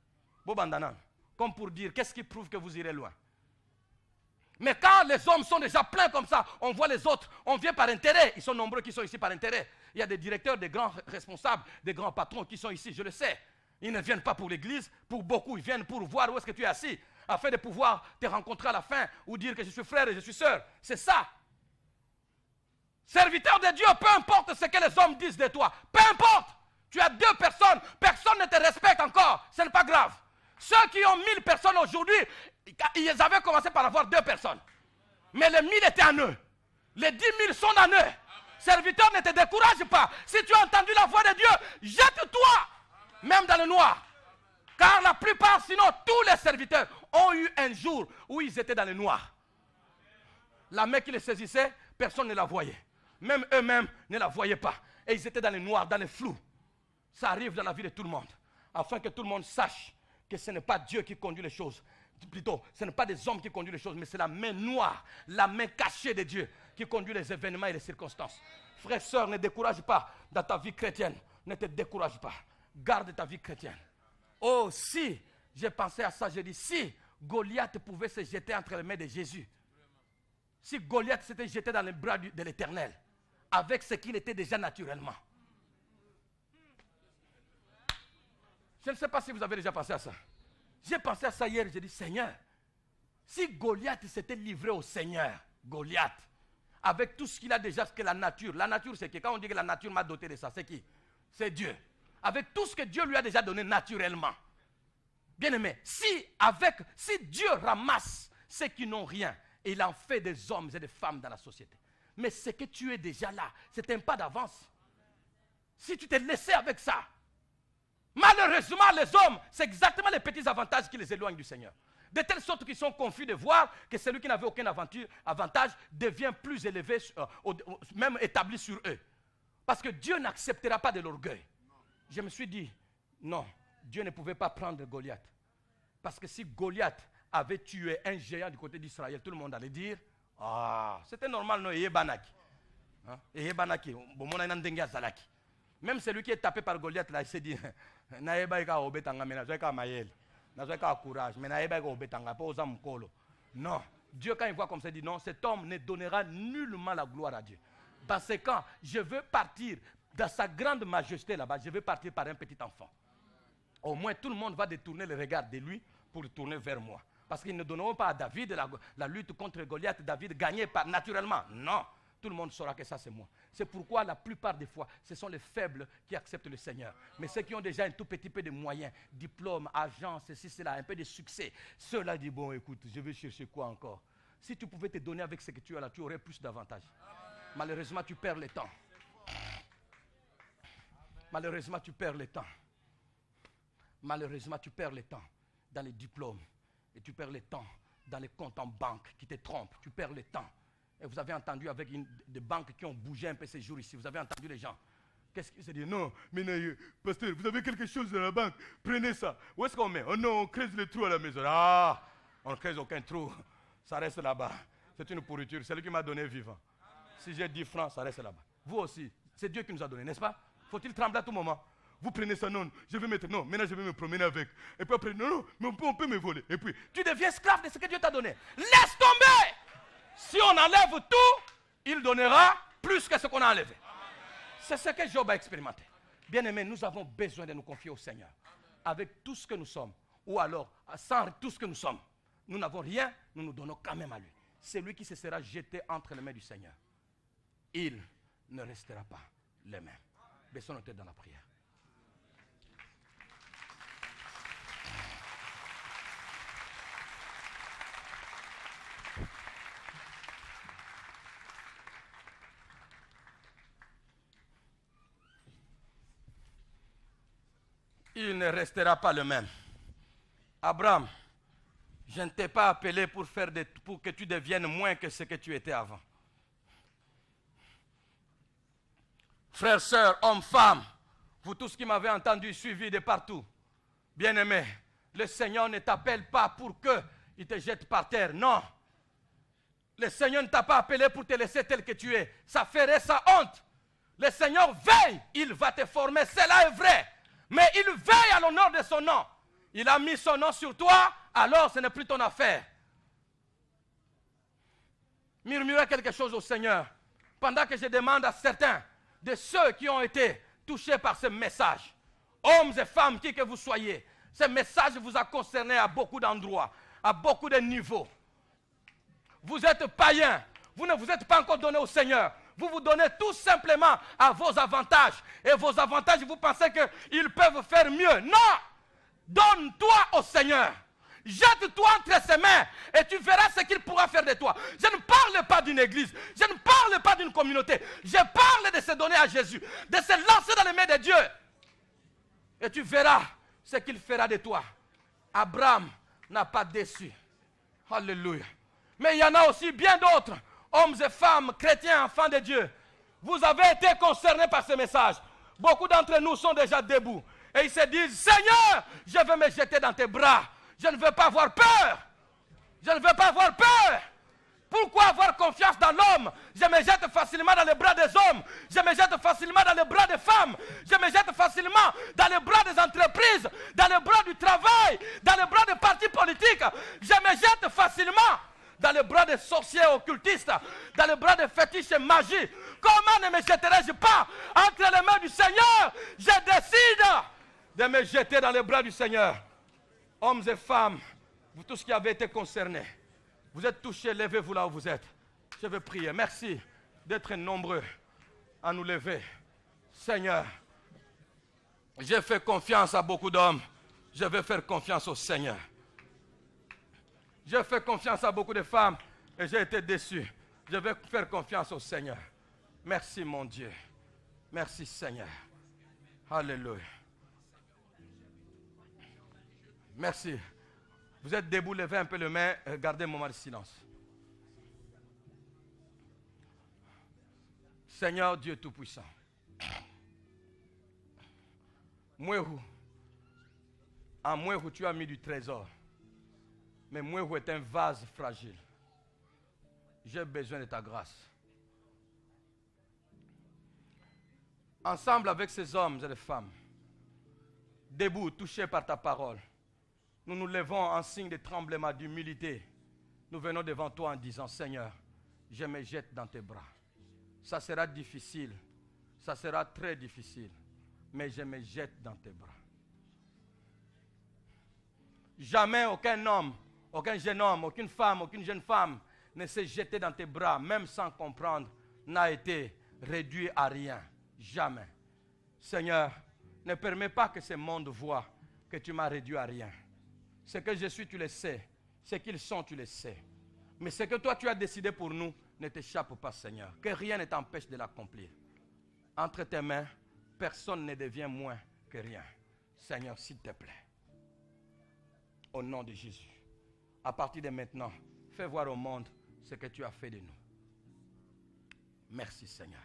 Bo bandanan. Comme pour dire, qu'est-ce qui prouve que vous irez loin? Mais quand les hommes sont déjà pleins comme ça, on voit les autres, on vient par intérêt. Ils sont nombreux qui sont ici par intérêt. Il y a des directeurs, des grands responsables, des grands patrons qui sont ici, je le sais. Ils ne viennent pas pour l'église, pour beaucoup, ils viennent pour voir où est-ce que tu es assis, afin de pouvoir te rencontrer à la fin ou dire que je suis frère et je suis sœur. C'est ça. Serviteur de Dieu, peu importe ce que les hommes disent de toi, peu importe. Tu as 2 personnes, personne ne te respecte encore, ce n'est pas grave. Ceux qui ont 1000 personnes aujourd'hui, ils avaient commencé par avoir 2 personnes. Mais les 1000 étaient en eux. Les 10 000 sont en eux. Serviteur, ne te décourage pas. Si tu as entendu la voix de Dieu, jette-toi, même dans le noir. Car la plupart, sinon tous les serviteurs, ont eu un jour où ils étaient dans le noir. La main qui les saisissait, personne ne la voyait. Même eux-mêmes ne la voyaient pas. Et ils étaient dans le noir, dans le flou. Ça arrive dans la vie de tout le monde. Afin que tout le monde sache que ce n'est pas Dieu qui conduit les choses. Plutôt, ce n'est pas des hommes qui conduisent les choses, mais c'est la main noire, la main cachée de Dieu qui conduit les événements et les circonstances. Frère, sœur, ne décourage pas dans ta vie chrétienne. Ne te décourage pas. Garde ta vie chrétienne. Oh, si, j'ai pensé à ça, j'ai dit, si Goliath pouvait se jeter entre les mains de Jésus, si Goliath s'était jeté dans les bras de l'Éternel, avec ce qu'il était déjà naturellement. Je ne sais pas si vous avez déjà pensé à ça. J'ai pensé à ça hier, j'ai dit, Seigneur, si Goliath s'était livré au Seigneur, Goliath, avec tout ce qu'il a déjà, ce que la nature c'est qui? Quand on dit que la nature m'a doté de ça, c'est qui? C'est Dieu. Avec tout ce que Dieu lui a déjà donné naturellement. Bien aimé, si Dieu ramasse ceux qui n'ont rien, et il en fait des hommes et des femmes dans la société. Mais ce que tu es déjà là, c'est un pas d'avance. Si tu t'es laissé avec ça, malheureusement, les hommes, c'est exactement les petits avantages qui les éloignent du Seigneur. De telle sorte qu'ils sont confus de voir que celui qui n'avait aucun avantage devient plus élevé, même établi sur eux. Parce que Dieu n'acceptera pas de l'orgueil. Je me suis dit, non, Dieu ne pouvait pas prendre Goliath. Parce que si Goliath avait tué un géant du côté d'Israël, tout le monde allait dire, ah, c'était normal, non, Eyebanaki. Même celui qui est tapé par Goliath, là, il s'est dit, non, Dieu quand il voit comme ça, il dit non, cet homme ne donnera nullement la gloire à Dieu. Parce que quand je veux partir dans sa grande majesté là-bas, je veux partir par un petit enfant. Au moins tout le monde va détourner le regard de lui pour le tourner vers moi. Parce qu'ils ne donneront pas à David la lutte contre Goliath, David gagné naturellement. Non. Tout le monde saura que ça c'est moi. C'est pourquoi la plupart des fois, ce sont les faibles qui acceptent le Seigneur. Mais ceux qui ont déjà un tout petit peu de moyens, diplôme, argent, ceci, cela, un peu de succès, ceux-là disent, bon écoute, je vais chercher quoi encore? Si tu pouvais te donner avec ce que tu as là, tu aurais plus d'avantages. Malheureusement, tu perds le temps. Malheureusement, tu perds le temps. Malheureusement, tu perds le temps dans les diplômes. Et tu perds le temps dans les comptes en banque qui te trompent. Tu perds le temps. Et vous avez entendu avec des banques qui ont bougé un peu ces jours ici. Vous avez entendu les gens. Qu'est-ce qu'ils se disent? Non, mais pasteur, vous avez quelque chose dans la banque. Prenez ça. Où est-ce qu'on met? Oh non, on creuse le trou à la maison. Ah, on ne creuse aucun trou. Ça reste là-bas. C'est une pourriture. C'est lui qui m'a donné vivant. Si j'ai 10 francs, ça reste là-bas. Vous aussi. C'est Dieu qui nous a donné, n'est-ce pas? Faut-il trembler à tout moment? Vous prenez ça, non, je vais mettre, non, maintenant je vais me promener avec. Et puis après, non, mais on peut me voler. Et puis, tu deviens esclave de ce que Dieu t'a donné. Laisse tomber! Si on enlève tout, il donnera plus que ce qu'on a enlevé. C'est ce que Job a expérimenté. Bien-aimés, nous avons besoin de nous confier au Seigneur. Avec tout ce que nous sommes, ou alors sans tout ce que nous sommes, nous n'avons rien, nous nous donnons quand même à lui. C'est lui qui se sera jeté entre les mains du Seigneur. Il ne restera pas les mêmes. Baissons nos têtes dans la prière. Il ne restera pas le même. Abraham, je ne t'ai pas appelé pour que tu deviennes moins que ce que tu étais avant. Frères, sœurs, hommes, femmes, vous tous qui m'avez entendu, suivi de partout, bien-aimés, le Seigneur ne t'appelle pas pour qu'il te jette par terre, non. Le Seigneur ne t'a pas appelé pour te laisser tel que tu es. Ça ferait sa honte. Le Seigneur veille, il va te former, cela est vrai. Mais il veille à l'honneur de son nom. Il a mis son nom sur toi, alors ce n'est plus ton affaire. murmurer quelque chose au Seigneur pendant que je demande à certains de ceux qui ont été touchés par ce message, hommes et femmes, qui que vous soyez, ce message vous a concerné à beaucoup d'endroits, à beaucoup de niveaux. Vous êtes païens, vous ne vous êtes pas encore donné au Seigneur. Vous vous donnez tout simplement à vos avantages. Et vos avantages, vous pensez qu'ils peuvent faire mieux. Non! Donne-toi au Seigneur. Jette-toi entre ses mains et tu verras ce qu'il pourra faire de toi. Je ne parle pas d'une église, je ne parle pas d'une communauté. Je parle de se donner à Jésus, de se lancer dans les mains de Dieu. Et tu verras ce qu'il fera de toi. Abraham n'a pas déçu. Alléluia. Mais il y en a aussi bien d'autres, hommes et femmes, chrétiens, enfants de Dieu. Vous avez été concernés par ce message. Beaucoup d'entre nous sont déjà debout. Et ils se disent, Seigneur, je veux me jeter dans tes bras. Je ne veux pas avoir peur. Je ne veux pas avoir peur. Pourquoi avoir confiance dans l'homme? Je me jette facilement dans les bras des hommes. Je me jette facilement dans les bras des femmes. Je me jette facilement dans les bras des entreprises, dans les bras du travail, dans les bras des partis politiques. Je me jette facilement dans les bras des sorciers occultistes, dans les bras des fétiches et magie. Comment ne me jetterai-je pas entre les mains du Seigneur? Je décide de me jeter dans les bras du Seigneur. Hommes et femmes, vous tous qui avez été concernés, vous êtes touchés, levez-vous là où vous êtes. Je veux prier. Merci d'être nombreux à nous lever. Seigneur, j'ai fait confiance à beaucoup d'hommes. Je vais faire confiance au Seigneur. J'ai fait confiance à beaucoup de femmes et j'ai été déçu. Je vais faire confiance au Seigneur. Merci mon Dieu. Merci Seigneur. Alléluia. Merci. Vous êtes debout, levez un peu les mains, gardez un moment de silence. Seigneur Dieu Tout-Puissant. Mouehou. En Mouehou, tu as mis du trésor. Mais Mouehou est un vase fragile. J'ai besoin de ta grâce. Ensemble avec ces hommes et ces femmes, debout, touchés par ta parole, nous nous levons en signe de tremblement, d'humilité. Nous venons devant toi en disant, Seigneur, je me jette dans tes bras. Ça sera difficile, ça sera très difficile, mais je me jette dans tes bras. Jamais aucun homme, aucun jeune homme, aucune femme, aucune jeune femme ne s'est jeté dans tes bras, même sans comprendre, n'a été réduit à rien. Jamais. Seigneur, ne permets pas que ce monde voie que tu m'as réduit à rien. Ce que je suis, tu le sais. Ce qu'ils sont, tu le sais. Mais ce que toi, tu as décidé pour nous, ne t'échappe pas, Seigneur. Que rien ne t'empêche de l'accomplir. Entre tes mains, personne ne devient moins que rien. Seigneur, s'il te plaît. Au nom de Jésus. À partir de maintenant, fais voir au monde ce que tu as fait de nous. Merci, Seigneur.